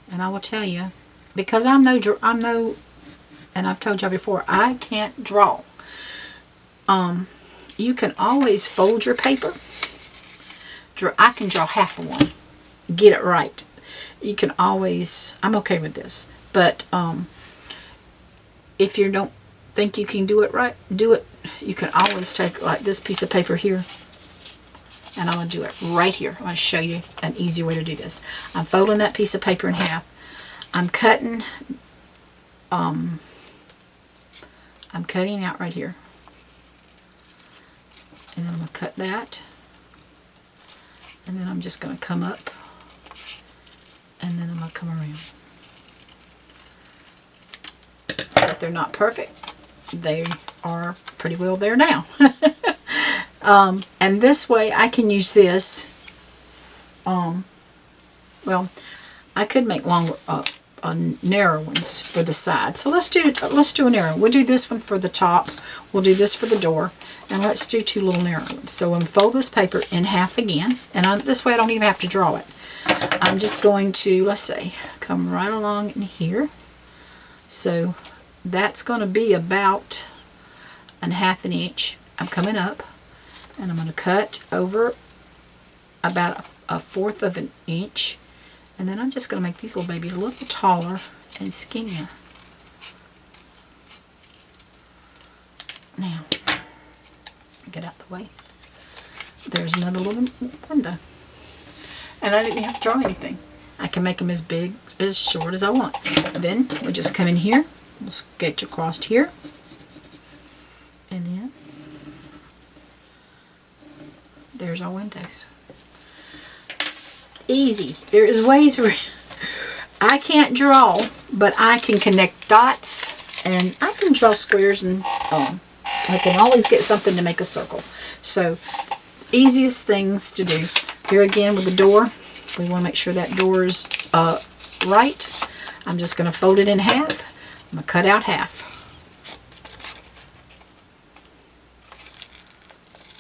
And I will tell you, because I'm no, and I've told y'all before, I can't draw. You can always fold your paper. I can draw half of one. Get it right. You can always, I'm okay with this. But if you don't think you can do it right, do it. You can always take like this piece of paper here, and I'm going to do it right here. I'm going to show you an easy way to do this. I'm folding that piece of paper in half. I'm cutting out right here. And then I'm going to cut that. And then I'm just going to come up. And then I'm going to come around. So if they're not perfect, they are pretty well there now. And this way I can use this. Well, I could make longer, narrow ones for the side. So let's do a narrow. We'll do this one for the top. We'll do this for the door, and let's do 2 little narrow ones. So I'm going to fold this paper in half again, and this way I don't even have to draw it. I'm just going to, let's say, come right along in here. So that's going to be about 1/2 an inch. I'm coming up, and I'm going to cut over about a 1/4 of an inch. And then I'm just going to make these little babies a little taller and skinnier. Now, get out the way. There's another little window. And I didn't have to draw anything. I can make them as big, as short as I want. Then we'll just come in here. We'll sketch across here. And then there's our windows. Easy. There is ways where I can't draw, but I can connect dots, and I can draw squares, and I can always get something to make a circle. So easiest things to do. Here again with the door, we want to make sure that door is right. I'm just going to fold it in half. I'm going to cut out half.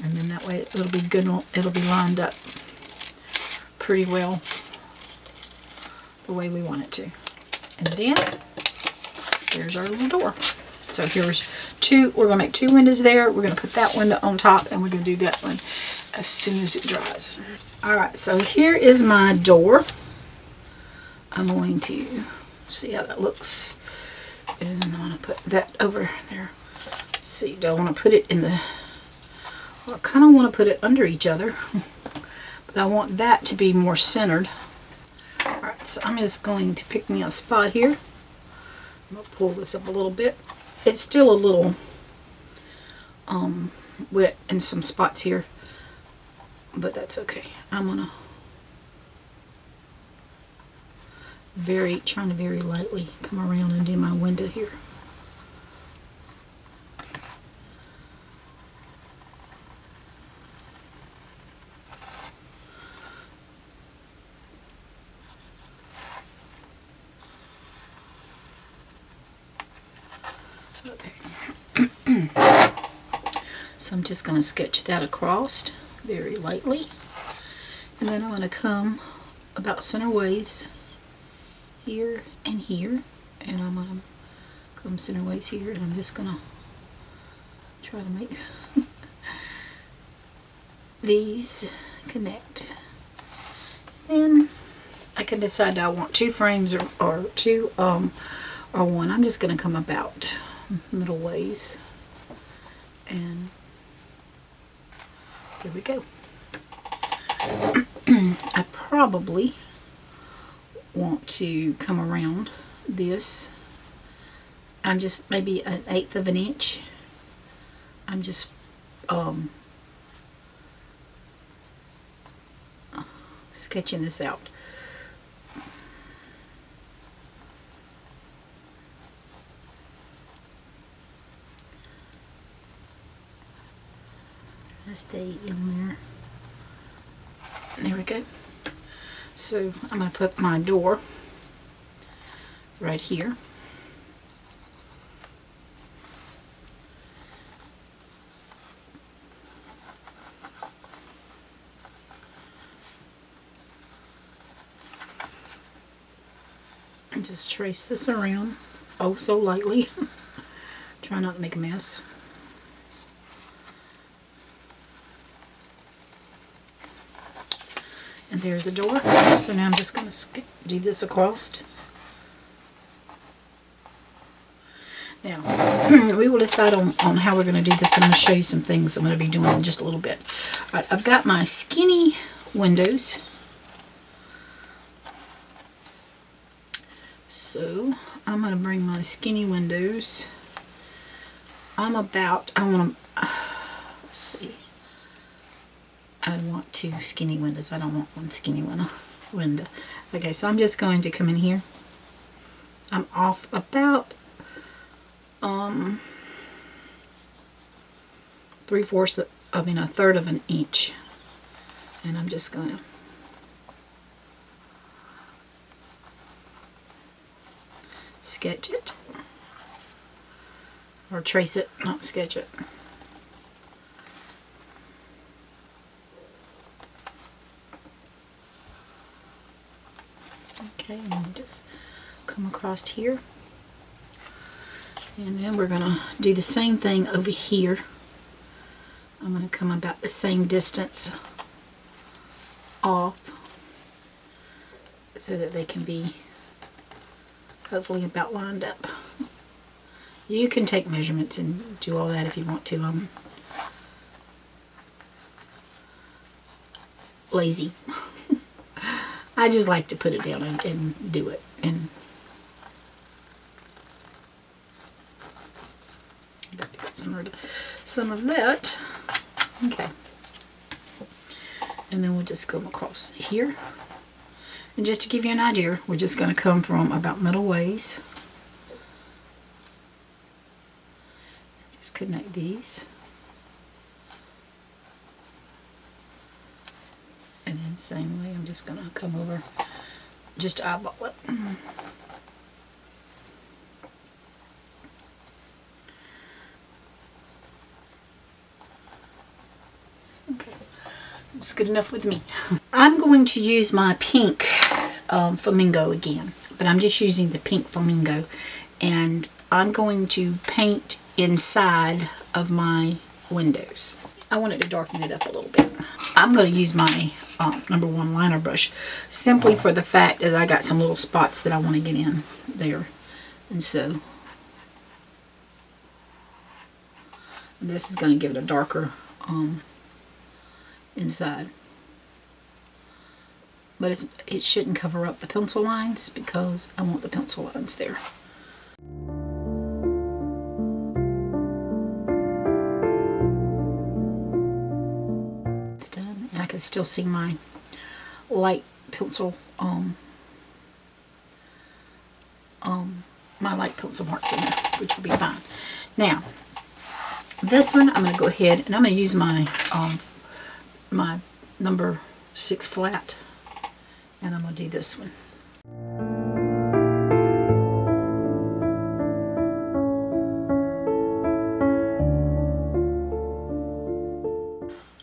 And then that way it'll be good. It'll be lined up pretty well the way we want it to. And then there's our little door. So here's 2. We're going to make 2 windows there. We're going to put that window on top, and we're going to do that one as soon as it dries. Alright, so here is my door. I'm going to see how that looks. And I'm going to put that over there. Let's see, do I want to put it in the I kind of want to put it under each other, but I want that to be more centered. Alright, so I'm just going to pick me a spot here. I'm going to pull this up a little bit. It's still a little wet in some spots here, but that's okay. I'm going to trying to very lightly come around and do my window here. So I'm just going to sketch that across very lightly, and then I'm going to come about center ways here and here, and I'm going to come center ways here, and I'm just going to try to make these connect. And I can decide I want 2 frames or 2 or 1. I'm just going to come about middle ways, and there we go. I probably want to come around this. I'm just maybe 1/8 of an inch. I'm just sketching this out. Stay in there. There we go. So I'm going to put my door right here. And just trace this around, oh so lightly. Try not to make a mess. And there's a door. So now I'm just going to do this across. Now, we will decide on how we're going to do this, but I'm going to show you some things I'm going to be doing in just a little bit. All right, I've got my skinny windows. So I'm going to bring my skinny windows. I want to, let's see. I want 2 skinny windows. I don't want 1 skinny window. Okay, so I'm just going to come in here. I'm off about 1/3 of an inch, and I'm just going to sketch it, or trace it, not sketch it. Okay, and just come across here, and then we're going to do the same thing over here. I'm going to come about the same distance off so that they can be hopefully about lined up. You can take measurements and do all that if you want to. I'm lazy. I just like to put it down and do it. And get some of that. Okay. And then we'll just go across here. And just to give you an idea, we're just going to come from about middle ways. Just connect these. And then same way, I'm just going to come over, just eyeball it. Okay, that's good enough with me. I'm going to use my pink Flamingo again, but I'm just using the pink Flamingo, and I'm going to paint inside of my windows. I wanted to darken it up a little bit. I'm going to use my #1 liner brush simply for the fact that I got some little spots that I want to get in there, and so this is going to give it a darker inside. But it shouldn't cover up the pencil lines because I want the pencil lines there. It's done, and I can still see my light pencil, my light pencil marks in there, which will be fine. Now, this one I'm going to go ahead and I'm going to use my my number 6 flat, and I'm going to do this one.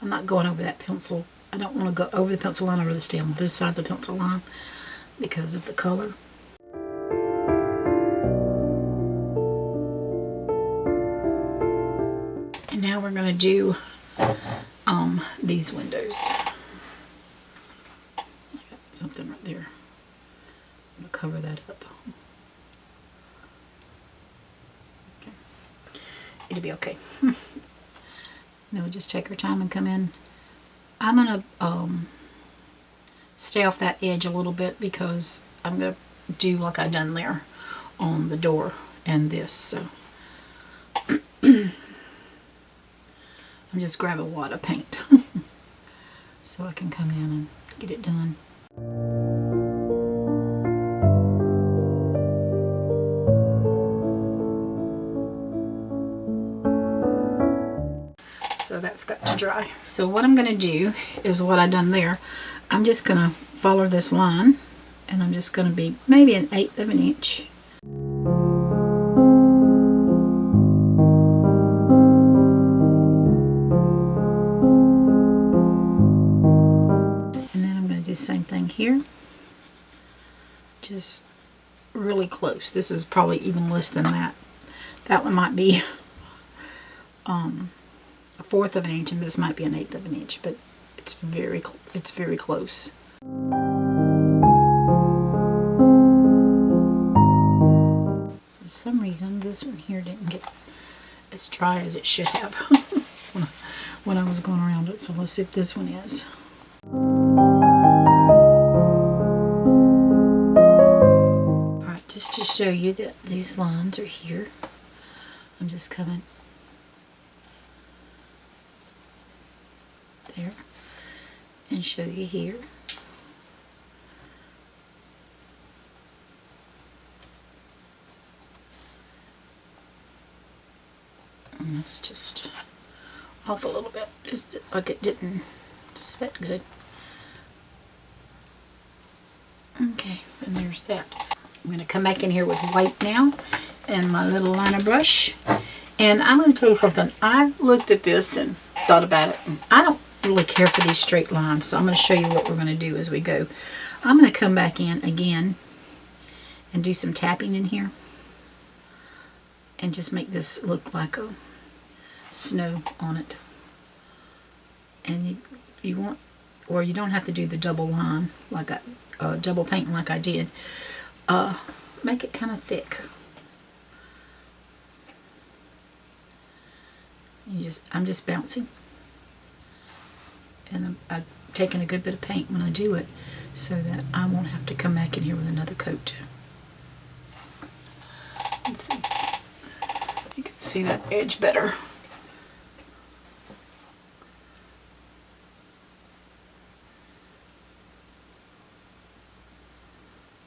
I'm not going over that pencil. I don't want to go over the pencil line. I'd rather stay on this side of the pencil line because of the color. And now we're going to do these windows. I got something right there. I'm going to cover that up. Okay. It'll be okay. Then we'll just take our time and come in. I'm going to stay off that edge a little bit because I'm going to do like I done there on the door and this. So I'm just grabbing a wad of paint so I can come in and get it done. So that's got to dry. So what I'm going to do is what I done there. I'm just going to follow this line, and I'm just going to be maybe 1/8 of an inch. And then I'm going to do the same thing here. Just really close. This is probably even less than that. That one might be 1/4 of an inch, and this might be 1/8 of an inch, but it's very close. For some reason, this one here didn't get as dry as it should have when I was going around it. So let's see if this one is. All right, just to show you that these lines are here, I'm just coming there and show you here. And that's just off a little bit, just like it didn't set good. Okay, and there's that. I'm going to come back in here with white now and my little liner brush. And I'm going to tell you something. I looked at this and thought about it, and I don't really care for these straight lines, so I'm going to show you what we're going to do as we go. I'm going to come back in again and do some tapping in here and just make this look like a snow on it. And you want, or you don't have to do the double line like double painting like I did. Make it kind of thick. I'm just bouncing, and I'm taking a good bit of paint when I do it so that I won't have to come back in here with another coat. Let's see. You can see that edge better.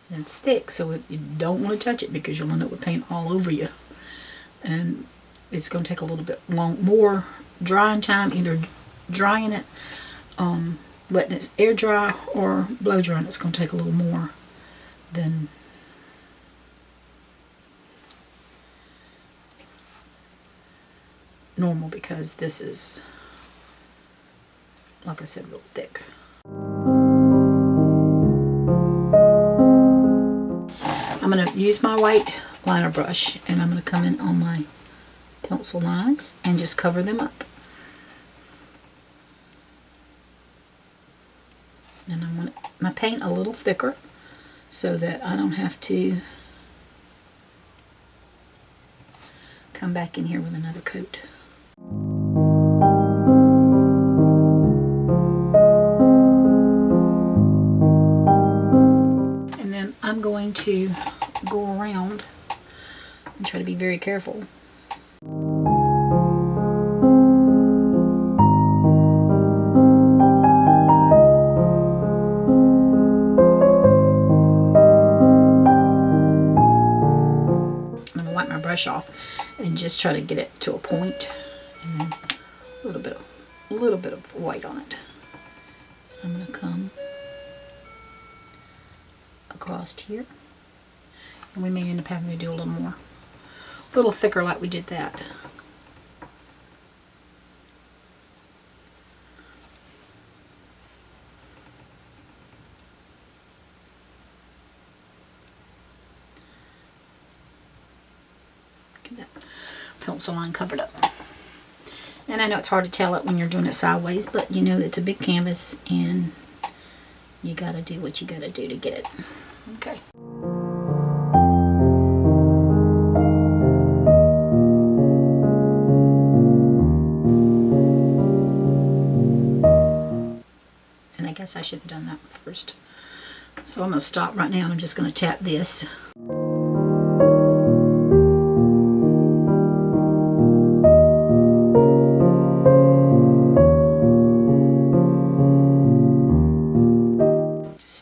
And it's thick, so you don't want to touch it because you'll end up with paint all over you. And it's going to take a little bit more drying time, either drying it, letting it air dry, or blow drying. It's going to take a little more than normal because this is, like I said, real thick. I'm going to use my white liner brush, and I'm going to come in on my pencil lines and just cover them up. And I want my paint a little thicker so that I don't have to come back in here with another coat. going to go around and try to be very careful. I'm gonna wipe my brush off and just try to get it to a point, and then a little bit of white on it. I'm gonna come across here, and we may end up having to do a little thicker like we did that. Get that pencil line covered up. And I know it's hard to tell it when you're doing it sideways, but you know it's a big canvas and you gotta do what you gotta do to get it. Okay. And I guess I should have done that first. So I'm gonna stop right now and I'm just gonna tap this.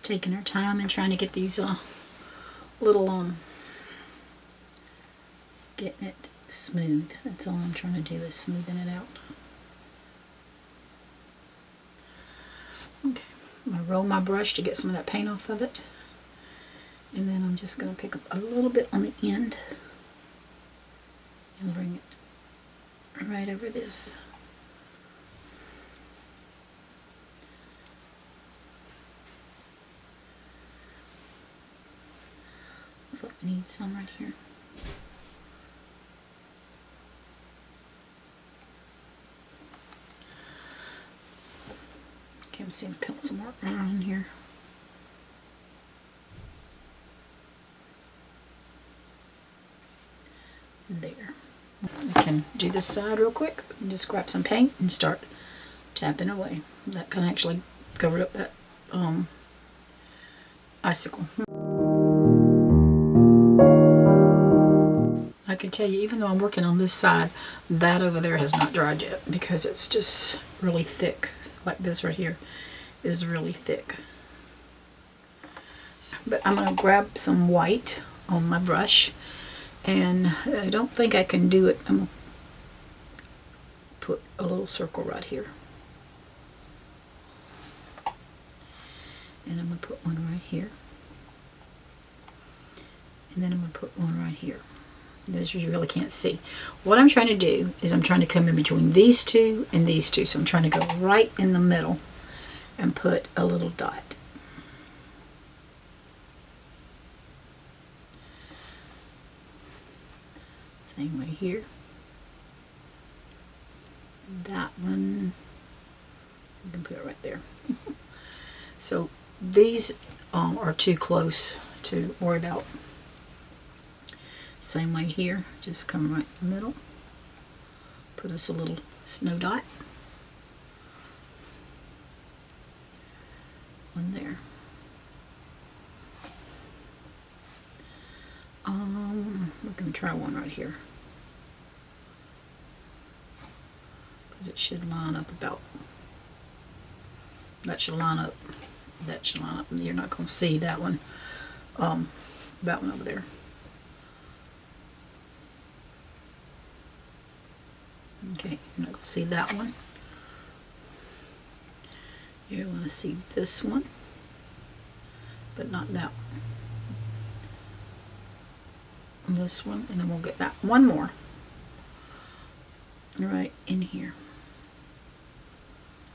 Taking our time and trying to get these little getting it smooth. That's all I'm trying to do, is smoothing it out. Okay, I'm going to roll my brush to get some of that paint off of it, and then I'm just going to pick up a little bit on the end and bring it right over this. Looks like we need some right here. Okay, I'm seeing a pencil mark right on here. There. I can do this side real quick and just grab some paint and start tapping away. That kind of actually covered up that icicle. I can tell you, even though I'm working on this side, that over there has not dried yet because it's just really thick. Like this right here is really thick. So, but I'm going to grab some white on my brush, and I don't think I can do it. I'm going to put a little circle right here. And I'm going to put one right here. And then I'm going to put one right here. Those you really can't see. What I'm trying to do is I'm trying to come in between these two and these two. So I'm trying to go right in the middle and put a little dot. Same way here. That one, you can put it right there. So these are too close to worry about. Same way here, just come right in the middle, put us a little snow dot, one there. We're going to try one right here, because it should line up about, that should line up, that should line up. You're not going to see that one over there. Okay, you're not going to see that one. You're going to see this one, but not that one. This one, and then we'll get that one more right in here.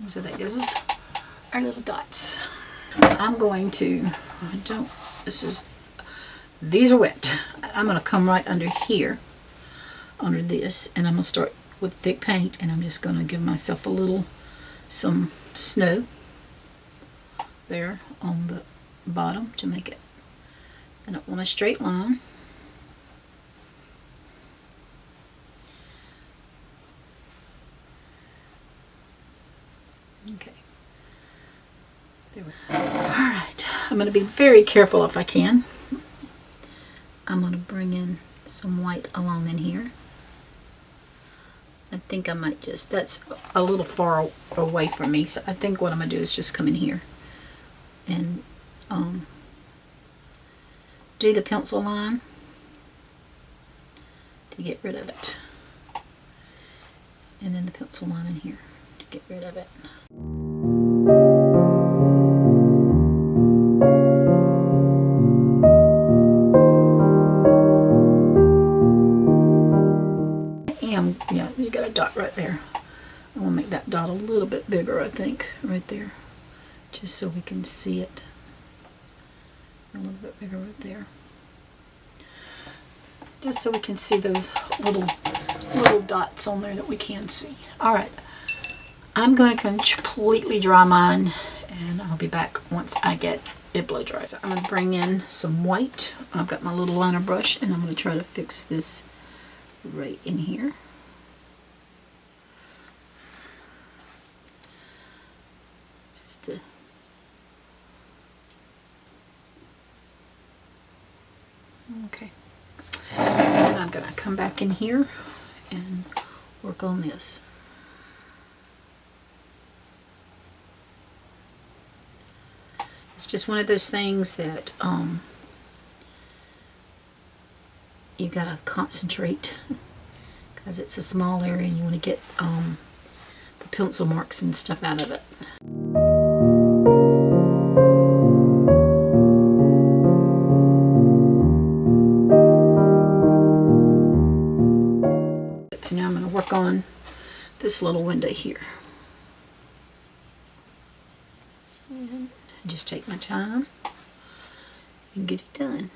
So that gives us our little dots. I'm going to, these are wet. I'm going to come right under here, under this, and I'm going to start with thick paint, and I'm just going to give myself some snow there on the bottom to make it. I don't want a straight line. Okay. There we go. Alright, I'm going to be very careful if I can. I'm going to bring in some white along in here. I think I might just, that's a little far away from me, so I think what I'm going to do is just come in here and do the pencil line to get rid of it. And then the pencil line in here to get rid of it. Yeah, you got a dot right there. I want to make that dot a little bit bigger, I think, right there, just so we can see it. A little bit bigger right there, just so we can see those little dots on there that we can see. All right, I'm going to completely dry mine, and I'll be back once I get it blow dry. So I'm going to bring in some white. I've got my little liner brush, and I'm going to try to fix this right in here. Okay, and I'm going to come back in here and work on this. It's just one of those things that you got to concentrate, because it's a small area and you want to get the pencil marks and stuff out of it. So now I'm going to work on this little window here. And just take my time and get it done.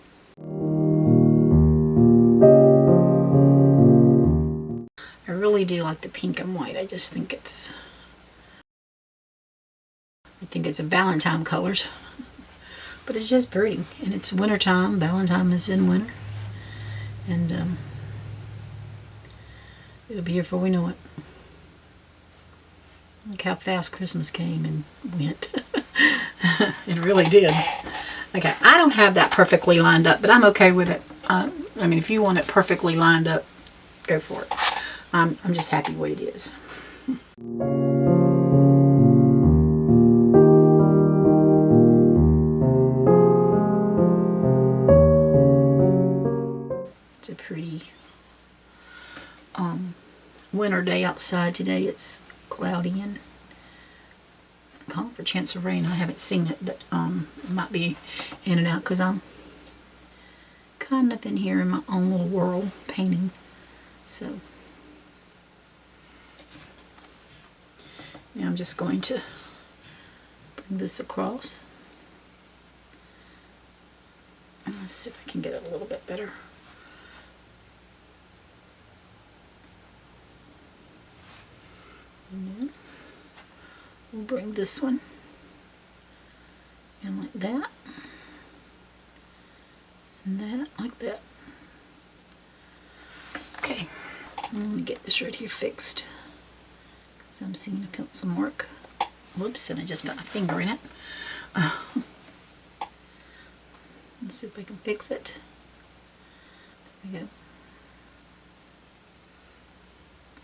I really do like the pink and white. I think it's a Valentine colors. But it's just pretty. And it's winter time. Valentine is in winter. And it'll be here before we know it. Look how fast Christmas came and went. It really did. Okay, I don't have that perfectly lined up, but I'm okay with it. I mean, if you want it perfectly lined up, go for it. I'm just happy the way it is. It's a pretty winter day outside today. It's cloudy and calling for a chance of rain. I haven't seen it, but it might be in and out because I'm kind of in here in my own little world painting. So now I'm just going to bring this across. And let's see if I can get it a little bit better. And then we'll bring this one in like that, and that like that. Okay, I'm going to get this right here fixed because I'm seeing a pencil mark. Whoops, and I just got my finger in it. Let's see if I can fix it. There we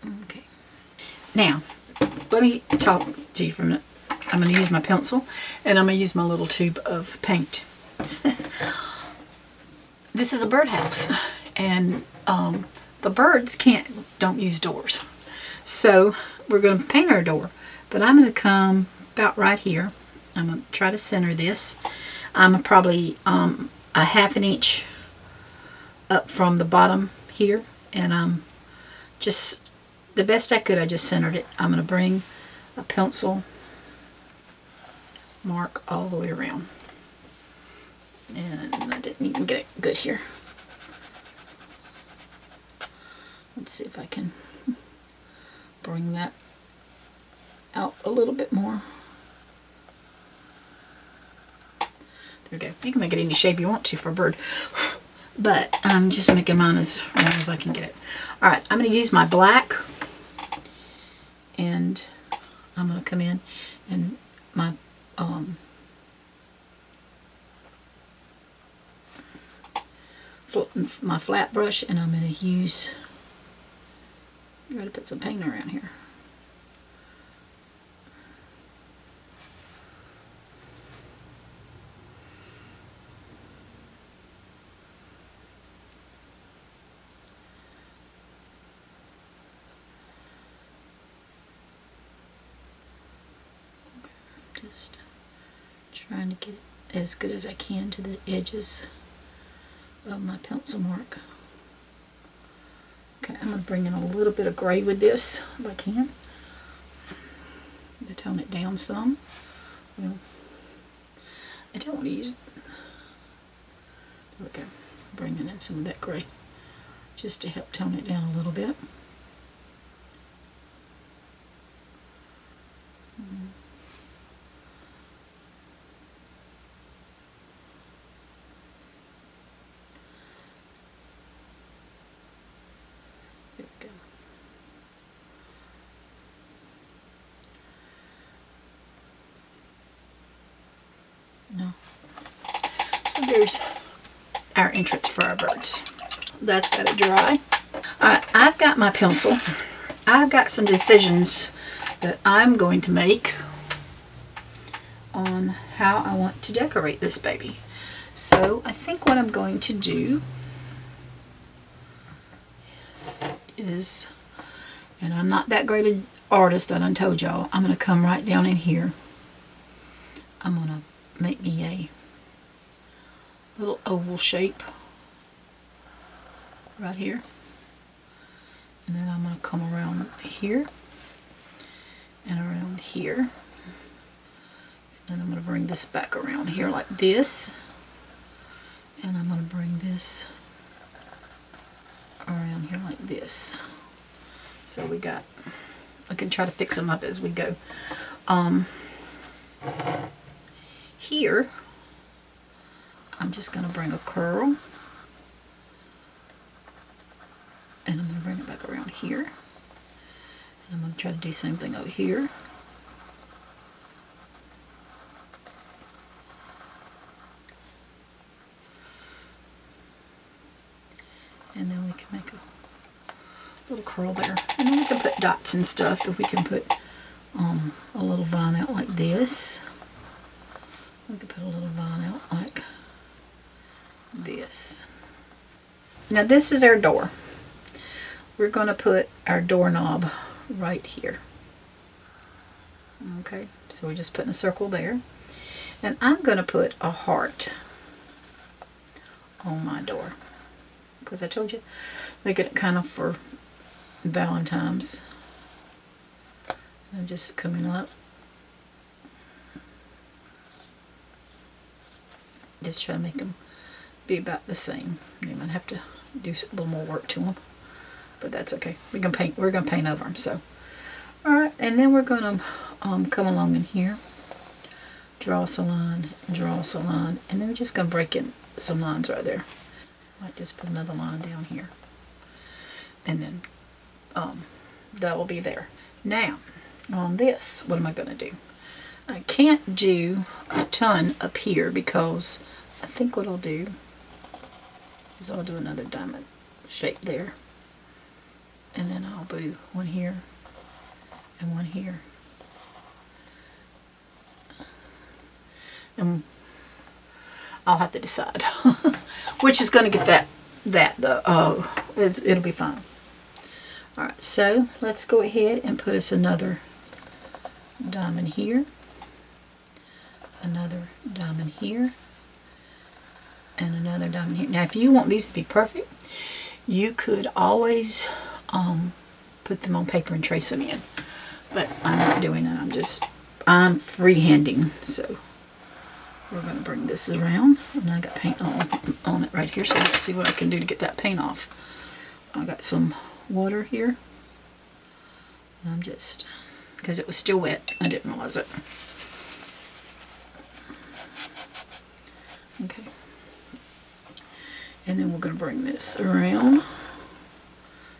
go. Okay. Now, let me talk to you for a minute. I'm going to use my pencil and I'm going to use my little tube of paint. This is a birdhouse, and the birds don't use doors. So we're going to paint our door, but I'm going to come about right here. I'm going to try to center this. I'm probably a 1/2 inch up from the bottom here, and I'm just the best I could. I just centered it. I'm going to bring a pencil mark all the way around, and I didn't even get it good here. Let's see if I can bring that out a little bit more. There we go. You can make it any shape you want to for a bird, but I'm just making mine as round as I can get it. Alright, I'm going to use my black, and I'm going to come in and my my flat brush, and I'm going to use, I'm going to put some paint around here. Just trying to get it as good as I can to the edges of my pencil mark. Okay, I'm going to bring in a little bit of gray with this if I can to tone it down some. Well, I don't want to use, there we go, bringing in some of that gray just to help tone it down a little bit. No. So there's our entrance for our birds. That's got to dry. I've got my pencil. I've got some decisions that I'm going to make on how I want to decorate this baby. So I think what I'm going to do is, and I'm not that great an artist, I done told y'all, I'm going to come right down in here. I'm going to make me a little oval shape right here, and then I'm going to come around here and around here, and then I'm going to bring this back around here like this, and I'm going to bring this around here like this. So we got, I can try to fix them up as we go. Here, I'm just going to bring a curl, and I'm going to bring it back around here, and I'm going to try to do the same thing over here. And then we can make a little curl there, and then we can put dots and stuff, and we can put a little vine out like this. We could put a little vine out like this. Now this is our door. We're going to put our doorknob right here. Okay, so we're just putting a circle there. And I'm going to put a heart on my door, because I told you, making it kind of for Valentine's. I'm just coming up. Just try to make them be about the same. You might have to do a little more work to them, but that's okay. We're gonna paint over them. So, all right, and then we're gonna come along in here, draw us a line, draw us a line, and then we're just gonna break in some lines right there. Might just put another line down here, and then that will be there. Now, on this, what am I gonna do? I can't do a ton up here, because I think what I'll do is I'll do another diamond shape there, and then I'll do one here and one here, and I'll have to decide which is going to get it'll be fine. Alright, so let's go ahead and put us another diamond here, another diamond here, and another diamond here. Now if you want these to be perfect, you could always put them on paper and trace them in, but I'm not doing that. I'm freehanding. So we're going to bring this around, and I got paint on it right here, so let's see what I can do to get that paint off. I got some water here, and I'm just, because it was still wet, I didn't realize it. Okay, and then we're going to bring this around.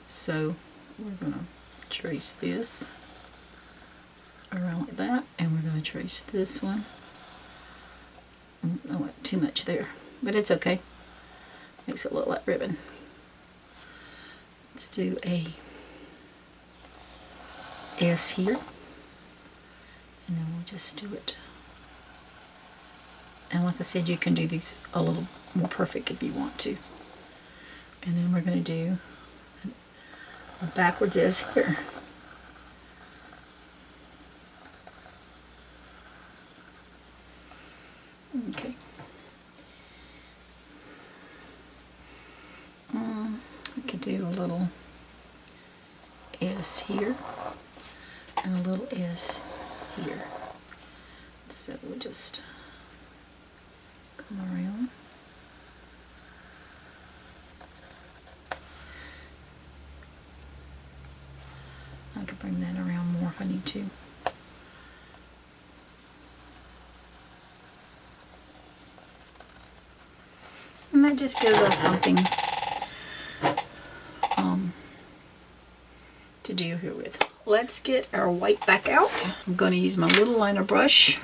So we're going to trace this around like that, and we're going to trace this one. I went too much there, but it's okay. Makes it look like ribbon. Let's do a S here, and then we'll just do it. And like I said, you can do these a little more perfect if you want to. And then we're going to do a backwards S here. Okay. We could do a little S here and a little S here. So we'll just come around. I could bring that around more if I need to. And that just gives us something to do here with. Let's get our white back out. I'm going to use my little liner brush.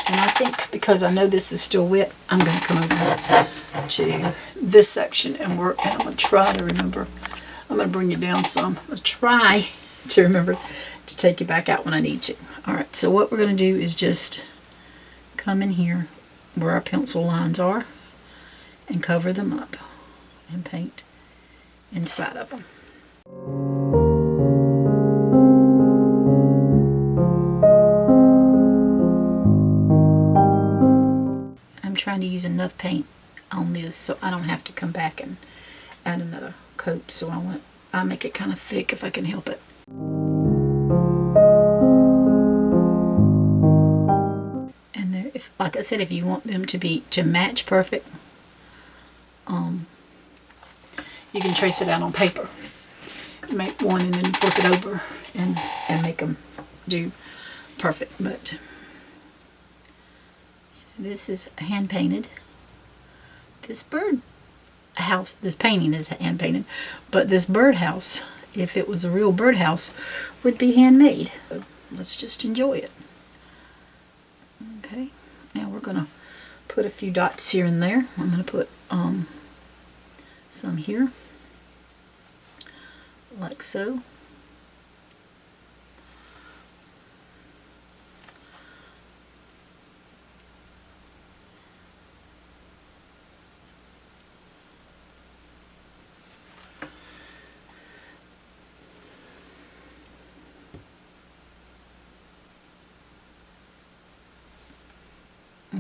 And I think because I know this is still wet, I'm going to come over to this section and work. And I'm going to try to remember. I'm going to bring you down some. I'm going to try to remember to take you back out when I need to. Alright, so what we're going to do is just come in here where our pencil lines are and cover them up and paint inside of them. I'm trying to use enough paint on this so I don't have to come back and add another coat. So I'll make it kind of thick if I can help it. And there, like I said, if you want them to match perfect, you can trace it out on paper. Make one and then flip it over and make them do perfect. But this is hand painted. This bird house, this painting is hand painted, but this bird house, if it was a real bird house, would be handmade. So let's just enjoy it. Okay, now we're gonna put a few dots here and there. I'm gonna put some here, like so.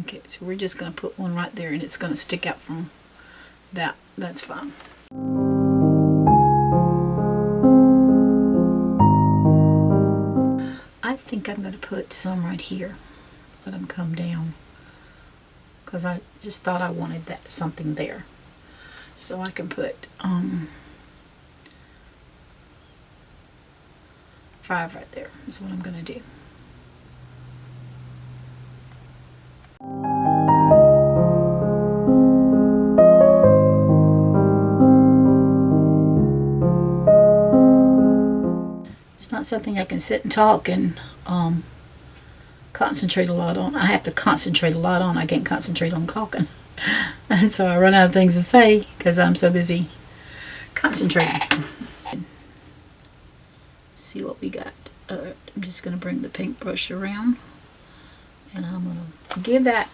Okay, so we're just going to put one right there and it's going to stick out from that. That's fine. I think I'm going to put some right here. Let them come down. Because I just thought I wanted that something there. So I can put 5 right there is what I'm going to do. It's not something I can sit and talk and concentrate a lot on. I have to concentrate a lot on. I can't concentrate on caulking. And so I run out of things to say because I'm so busy concentrating. See what we got. I'm just going to bring the paintbrush around. And I'm going to give that,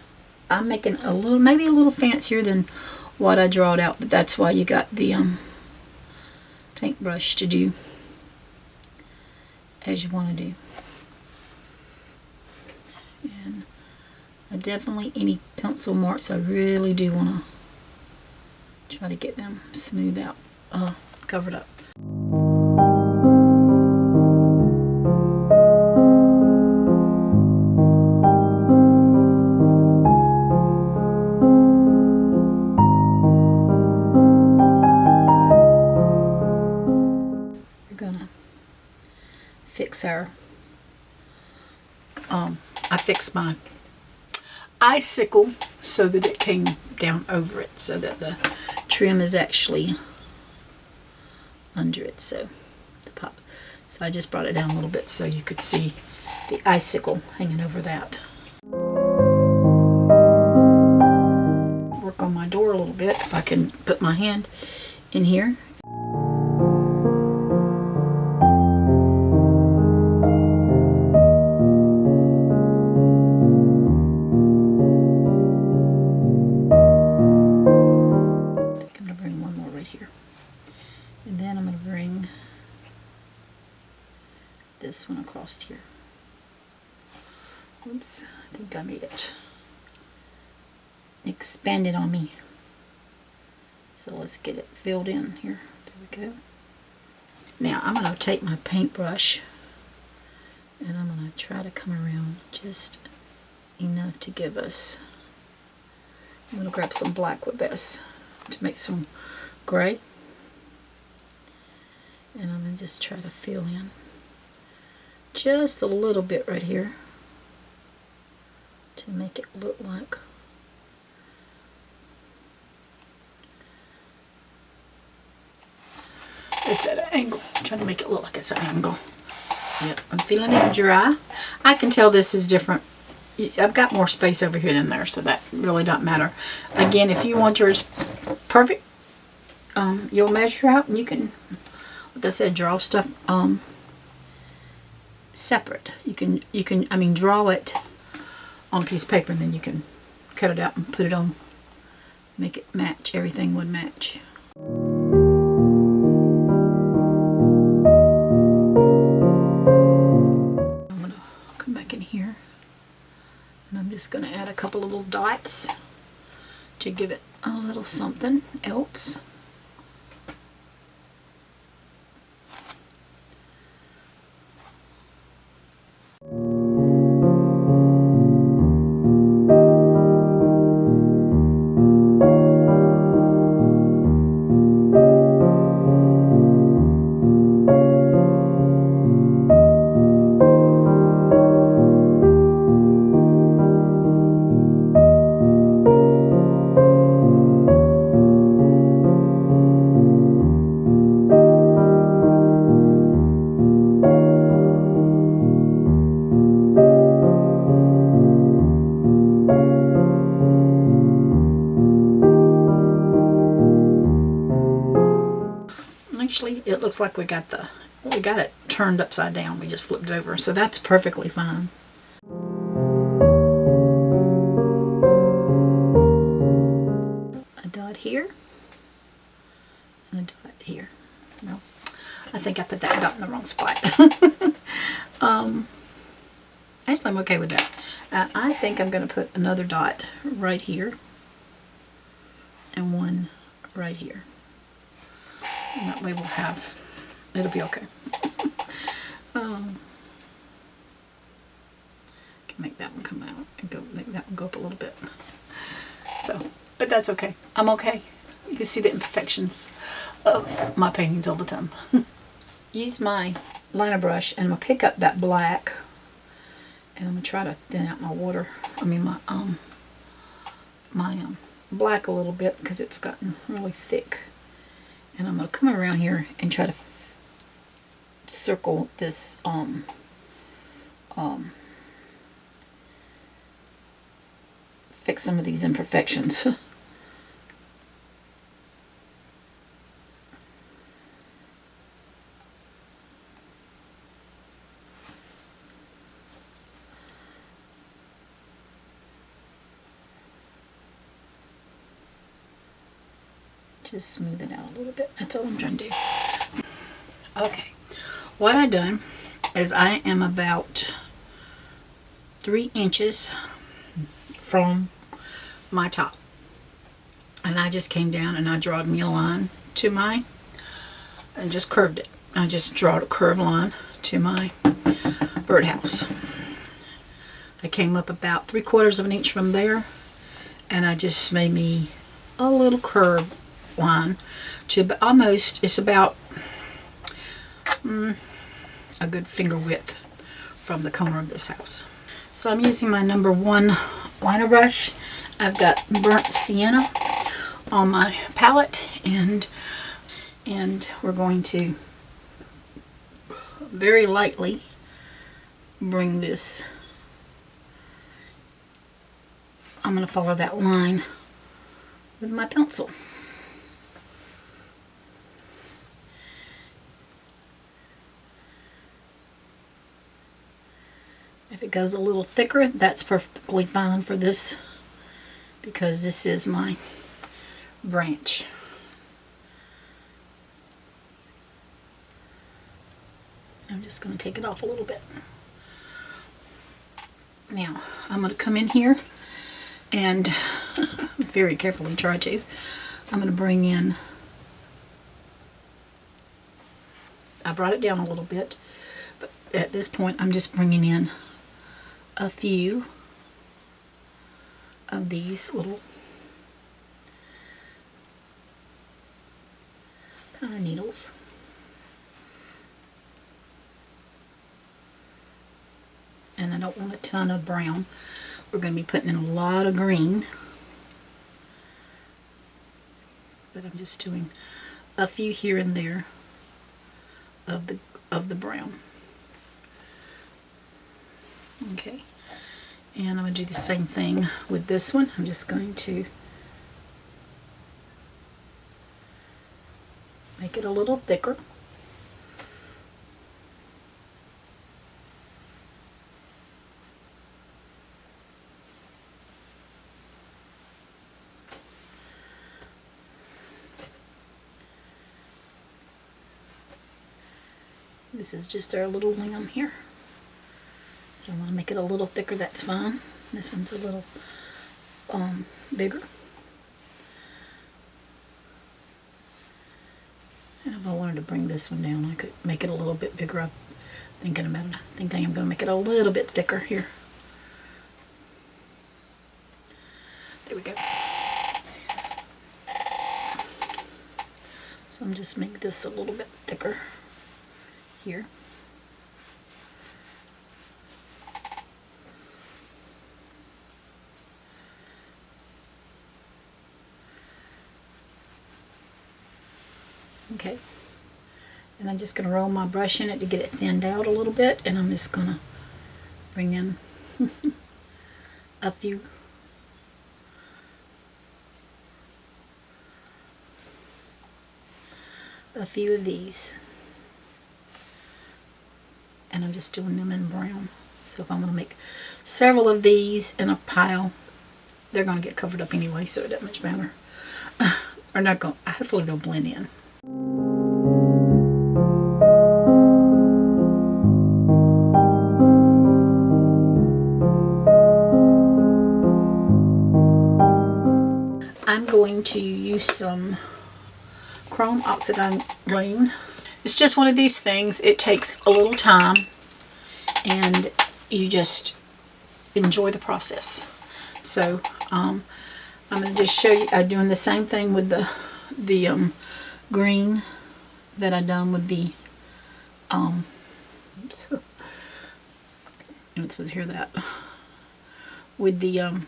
I'm making a little, maybe a little fancier than what I drawed out. But that's why you got the paintbrush to do as you want to do. And I definitely, any pencil marks, I really do want to try to get them smooth out, covered up. We're gonna fix our, I fixed my icicle so that it came down over it, so that the trim is actually under it. So I just brought it down a little bit so you could see the icicle hanging over that. Work on my my door a little bit if I can put my hand in here. I think I'm going to bring one more right here. And then I'm going to bring this one across here. Oops, I think I made it expanded on me. So let's get it filled in here. There we go. Now I'm going to take my paintbrush and I'm going to try to come around just enough to give us, I'm going to grab some black with this to make some gray. And I'm going to just try to fill in just a little bit right here to make it look like it's at an angle. I'm trying to make it look like it's at an angle. Yep, I'm feeling it dry. I can tell this is different. I've got more space over here than there, so that really doesn't matter. Again, if you want yours perfect, you'll measure out and you can, like I said, draw stuff separate. You can I mean draw it on a piece of paper and then you can cut it out and put it on, make it match. Everything would match. I'm going to come back in here and I'm just going to add a couple of little dots to give it a little something else. Actually, it looks like we got it turned upside down. We just flipped it over, so that's perfectly fine. A dot here and a dot here. No, I think I put that dot in the wrong spot. Actually, I'm okay with that. I think I'm going to put another dot right here and one right here. And that way we'll have, it'll be okay. Can make that one come out and make that one go up a little bit. So, but that's okay. I'm okay. You can see the imperfections of my paintings all the time. Use my liner brush and I'm gonna pick up that black and I'm gonna try to thin out my water. I mean my black a little bit because it's gotten really thick. And I'm going to come around here and try to circle this fix some of these imperfections. Just smooth it out a little bit. That's all I'm trying to do. Okay, what I've done is I am about 3 inches from my top. And I just came down and I drawed me a line to mine and just curved it. I just drawed a curved line to my birdhouse. I came up about 3/4 of an inch from there and I just made me a little curve line to almost, it's about a good finger width from the corner of this house. So I'm using my number 1 liner brush. I've got burnt sienna on my palette and we're going to very lightly bring this, I'm going to follow that line with my pencil. If it goes a little thicker, that's perfectly fine for this, because this is my branch. I'm just going to take it off a little bit. Now, I'm going to come in here and very carefully try to. I'm going to bring in, I brought it down a little bit, but at this point I'm just bringing in a few of these little pine needles. And I don't want a ton of brown. We're going to be putting in a lot of green. But I'm just doing a few here and there of the brown. Okay. And I'm going to do the same thing with this one. I'm just going to make it a little thicker. This is just our little limb here. So I want to make it a little thicker, that's fine. This one's a little bigger. And if I wanted to bring this one down, I could make it a little bit bigger. I'm thinking about it. I think I am going to make it a little bit thicker here. There we go. So I'm just make this a little bit thicker here. Okay, and I'm just going to roll my brush in it to get it thinned out a little bit, and I'm just going to bring in a few of these, and I'm just doing them in brown. So if I'm going to make several of these in a pile, they're going to get covered up anyway, so it doesn't much matter. Or not going, hopefully they'll blend in. I'm going to use some chrome oxide green. It's just one of these things. It takes a little time, and you just enjoy the process. So I'm going to just show you. I'm doing the same thing with the green that I done with the oops, you know, it's supposed to hear that, with the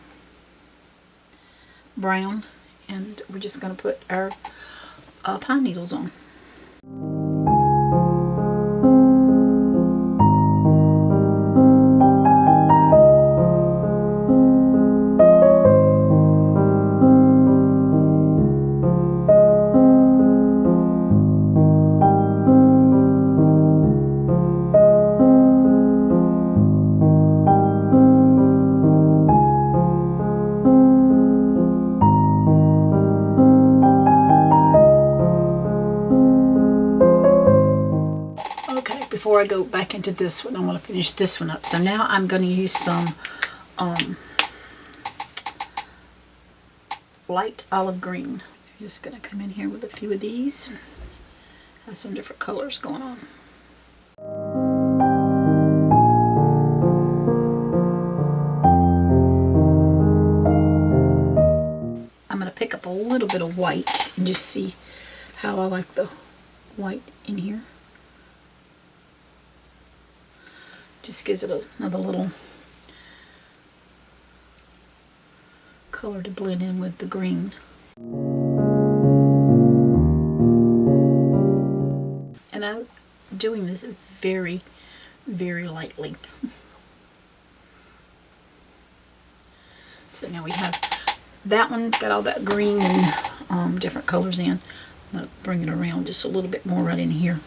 brown, and we're just going to put our pine needles on. Before I go back into this one, I want to finish this one up. So now I'm going to use some light olive green. I'm just going to come in here with a few of these. Have some different colors going on. I'm going to pick up a little bit of white and just see how I like the white in here. Just gives it another little color to blend in with the green. And I'm doing this very, very lightly. So now we have that one's got all that green and different colors in. I'm going to bring it around just a little bit more right in here.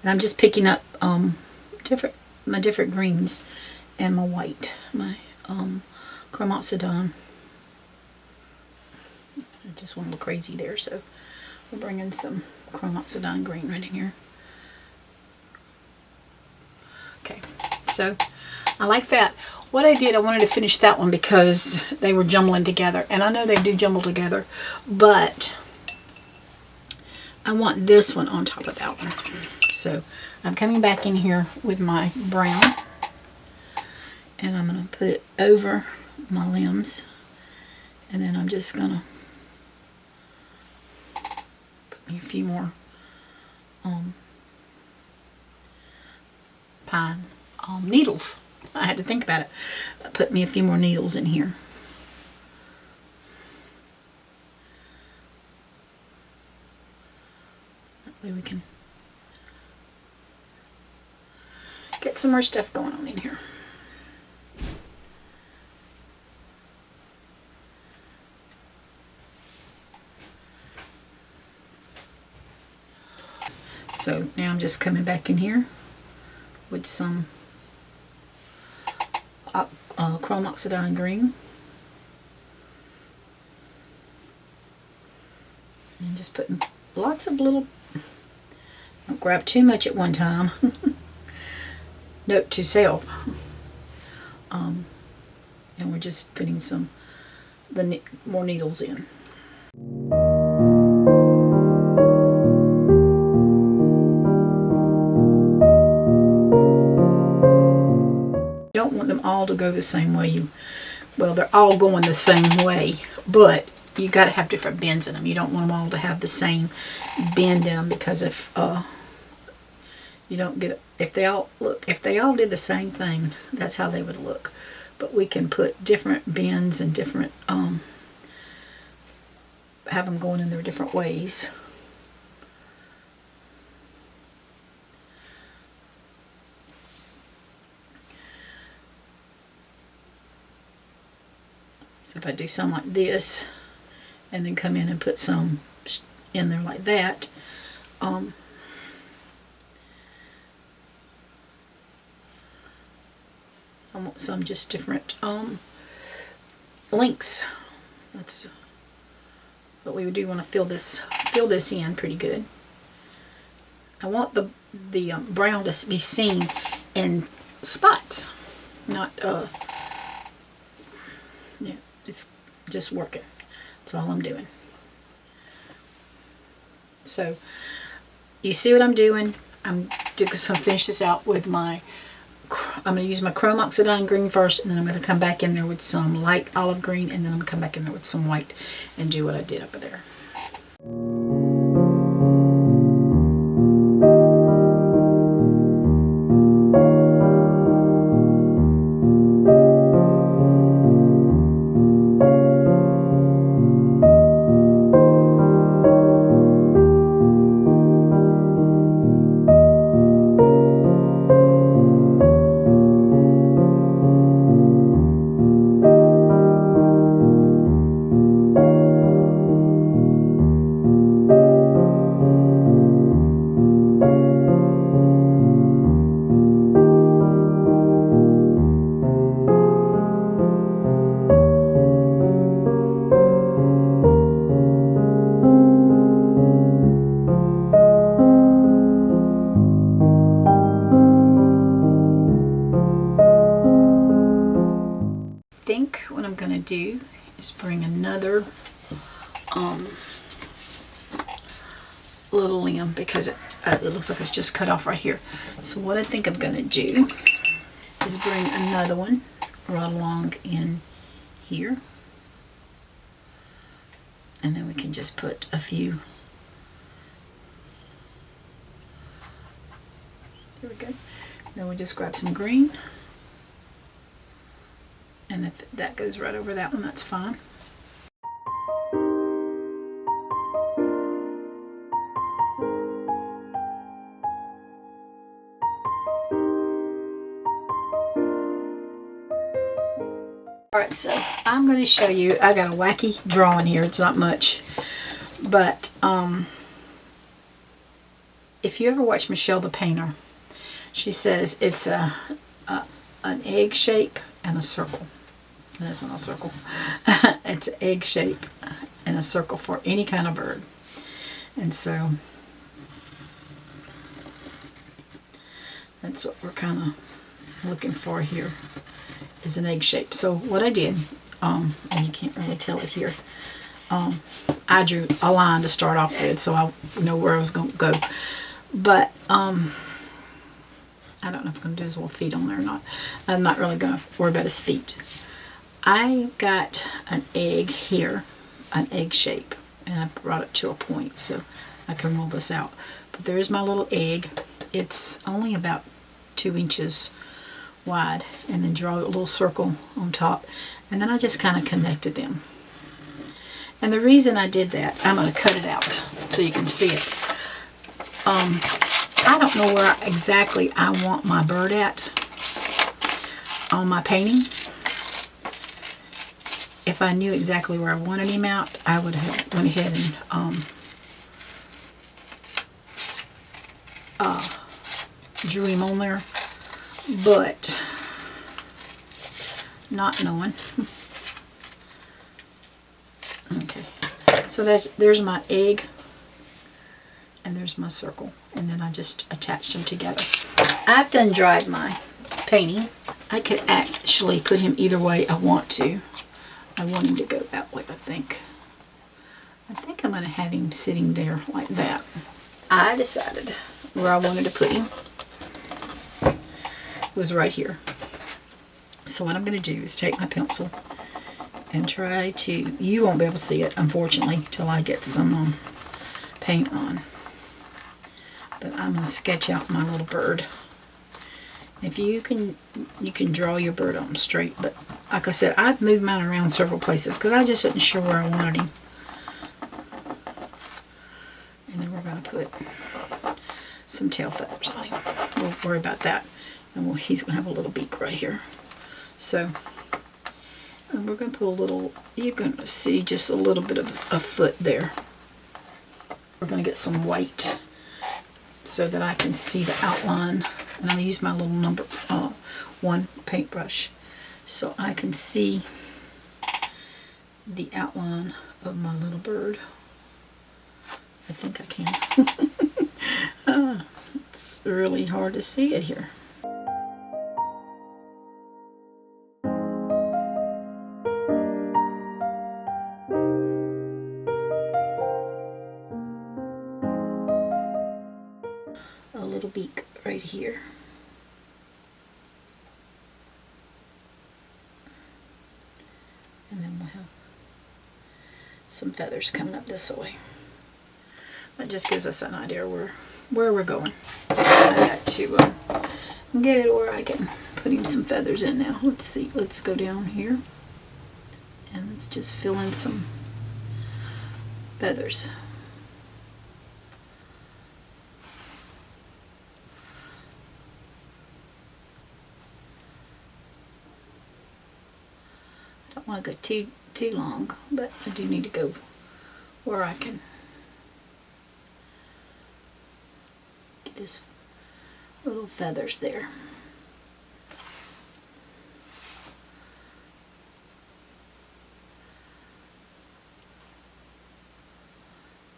And I'm just picking up my different greens and my white, my chrome oxide. I just went a little crazy there, so we'll bring in some chrome oxide green right in here. Okay, so I like that. What I did, I wanted to finish that one because they were jumbling together, and I know they do jumble together, but I want this one on top of that one. So I'm coming back in here with my brown, and I'm going to put it over my limbs, and then I'm just going to put me a few more pine needles. I had to think about it. Put me a few more needles in here. That way we can get some more stuff going on in here. So now I'm just coming back in here with some chrome oxide green, and just putting lots of little, don't grab too much at one time. Note to self. And we're just putting some more needles in. Don't want them all to go the same way. Well, they're all going the same way, but you got to have different bends in them. You don't want them all to have the same bend in them, because if you don't get, if they all did the same thing, that's how they would look. But we can put different bends and different have them going in their different ways. So if I do some like this, and then come in and put some in there like that, I want some just different lengths. That's what we would do. Want to fill this in pretty good. I want the brown to be seen in spots, not yeah. It's just working. That's all I'm doing. So you see what I'm doing? I'm just going to finish this out with my, I'm going to use my chrome oxide green first, and then I'm going to come back in there with some light olive green, and then I'm going to come back in there with some white and do what I did up there. What I'm going to do is bring another little limb, because it looks like it's just cut off right here. So what I think I'm going to do is bring another one right along in here, and then we can just put a few. There we go. Then we'll just grab some green. And if that goes right over that one, that's fine. Alright, so I'm going to show you, I got a wacky drawing here, it's not much, but if you ever watch Michelle the Painter, she says it's an egg shape and a circle. That's not a circle. It's an egg shape and a circle for any kind of bird. And so that's what we're kind of looking for here, is an egg shape. So what I did, and you can't really tell it here, I drew a line to start off with so I know where I was going to go. But I don't know if I'm going to do his little feet on there or not. I'm not really going to worry about his feet. I got an egg here, an egg shape, and I brought it to a point so I can roll this out. But there's my little egg. It's only about 2 inches wide, and then draw a little circle on top, and then I just kind of connected them. And the reason I did that, I'm going to cut it out so you can see it. I don't know where exactly I want my bird at on my painting. If I knew exactly where I wanted him out, I would have went ahead and drew him on there, but not knowing. Okay, so there's my egg, and there's my circle, and then I just attached them together. I've done dried my painting. I could actually put him either way I want to. I want him to go that way, I think. I think I'm going to have him sitting there like that. I decided where I wanted to put him was right here. So what I'm going to do is take my pencil and try to, you won't be able to see it, unfortunately, till I get some paint on. But I'm going to sketch out my little bird. If you can draw your bird on straight, but like I said, I've moved mine around several places because I just wasn't sure where I wanted him. And then we're going to put some tail feathers on him. We'll worry about that. And he's going to have a little beak right here. So, and we're going to put a little, you're going to see just a little bit of a foot there. We're going to get some white so that I can see the outline. And I'm going to use my little number 1 paintbrush so I can see the outline of my little bird. I think I can. It's really hard to see it here. A little beak right here. And then we'll have some feathers coming up this way. That just gives us an idea where we're going. I got to get it where I can put him some feathers in now. Let's see. Let's go down here. And let's just fill in some feathers. I don't want to go too long, but I do need to go where I can get his little feathers there.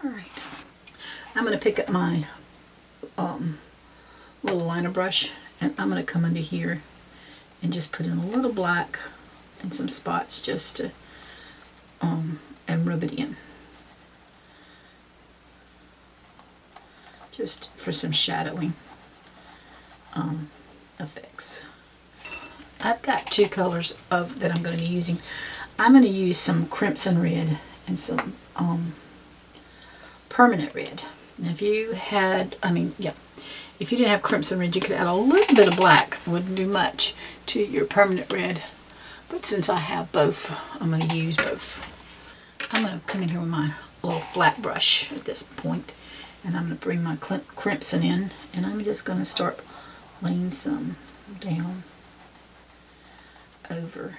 Alright, I'm going to pick up my little liner brush, and I'm going to come into here and just put in a little black and some spots just to and rub it in, just for some shadowing effects. I've got 2 colors that I'm going to be using. I'm going to use some crimson red and some permanent red. Now if you had, if you didn't have crimson red, you could add a little bit of black. It wouldn't do much to your permanent red. But since I have both, I'm going to use both. I'm going to come in here with my little flat brush at this point, and I'm going to bring my crimson in, and I'm just going to start laying some down over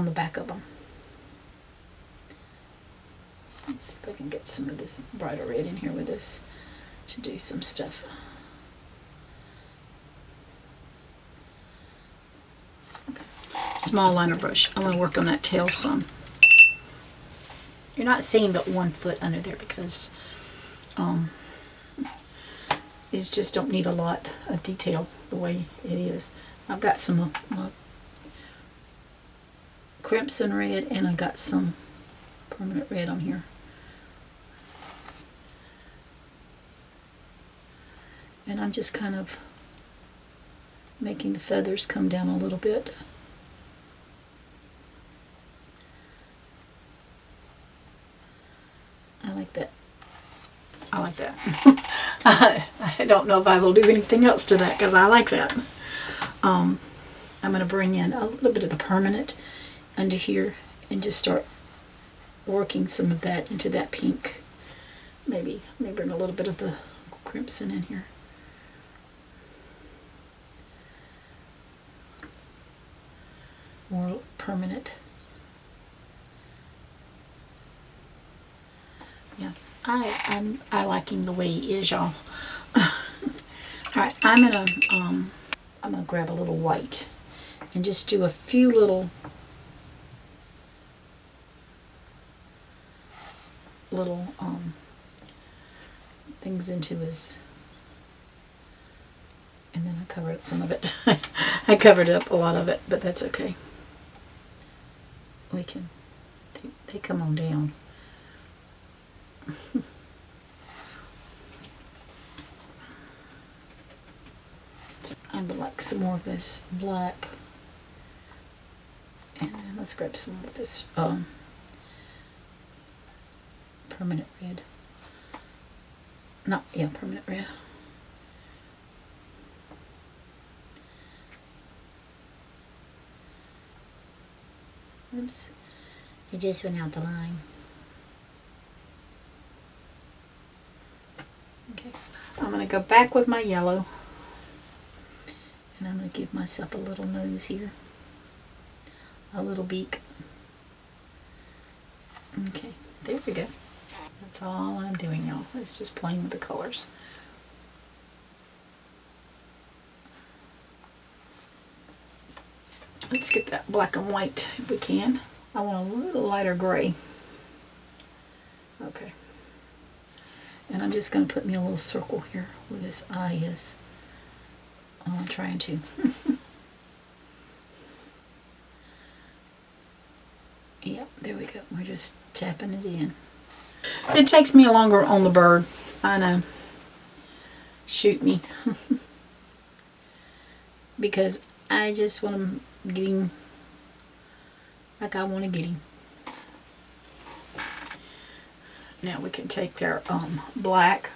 on the back of them. Let's see if I can get some of this brighter red in here with this to do some stuff. Okay. Small liner brush. I want to work on that tail some. You're not seeing but 1 foot under there because these just don't need a lot of detail the way it is. I've got some crimson red and I got some permanent red on here. And I'm just kind of making the feathers come down a little bit. I like that. I like that. I don't know if I will do anything else to that because I like that. I'm going to bring in a little bit of the permanent under here and just start working some of that into that pink. Maybe bring a little bit of the crimson in here. More permanent. Yeah, I'm liking the way he is, y'all. Alright, I'm gonna grab a little white and just do a few little things into his, and then I covered up some of it. I covered up a lot of it, but that's okay. We can, they come on down. I would like some more of this black, and then let's grab some more of this permanent red. Permanent red. Oops, it just went out the line. Okay, I'm going to go back with my yellow, and I'm going to give myself a little nose here, a little beak. Okay, there we go. That's all I'm doing, y'all. It's just playing with the colors. Let's get that black and white if we can. I want a little lighter gray. Okay. And I'm just going to put me a little circle here where this eye is. I'm trying to. Yep, there we go. We're just tapping it in. It takes me longer on the bird. I know. Shoot me. Because I just want to get him like I want to get him. Now we can take our black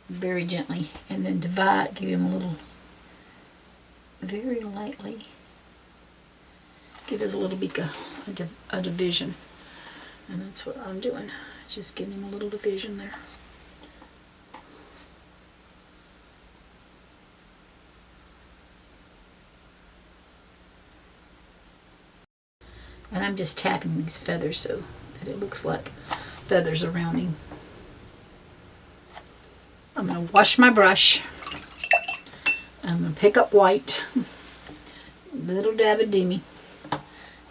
very gently and then divide, give him a little, very lightly, give us a little bit a division. And that's what I'm doing, just giving him a little division there. And I'm just tapping these feathers so that it looks like feathers around him. I'm going to wash my brush. I'm going to pick up white, little dab of Demi,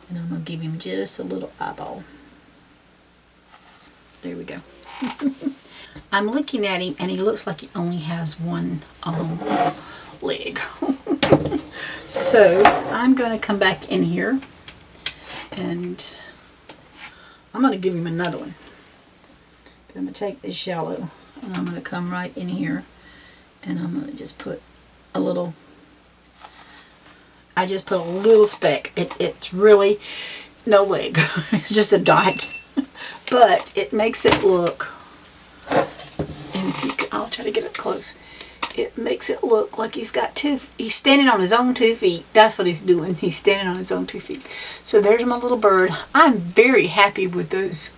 and I'm going to give him just a little eyeball. There we go. I'm looking at him and he looks like he only has one leg. So I'm going to come back in here and I'm going to give him another one. But I'm going to take this yellow and I'm going to come right in here and I'm going to just put a little, I just put a little speck. It's really no leg. It's just a dot. But it makes it look, and if you can, I'll try to get it close. It makes it look like he's got he's standing on his own 2 feet. That's what he's doing. He's standing on his own 2 feet. So there's my little bird. I'm very happy with those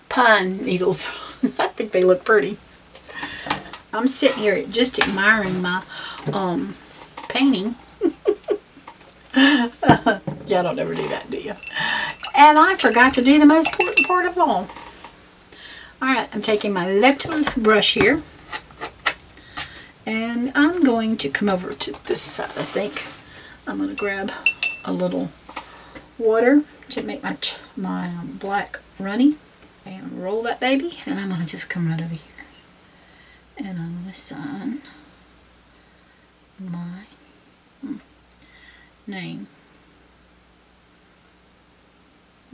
pine needles. I think they look pretty. I'm sitting here just admiring my painting. Y'all don't ever do that, do you? And I forgot to do the most important part of all. Alright, I'm taking my little brush here. And I'm going to come over to this side, I think. I'm going to grab a little water to make my black runny. And roll that baby. And I'm going to just come right over here. And I'm going to sign my name.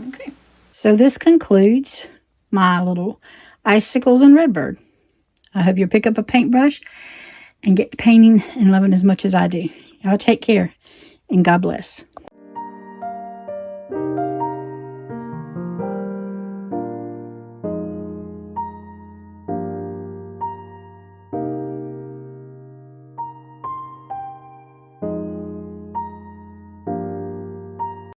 Okay. So this concludes my little Icicles and Red Bird. I hope you'll pick up a paintbrush and get painting and loving as much as I do. Y'all take care and God bless.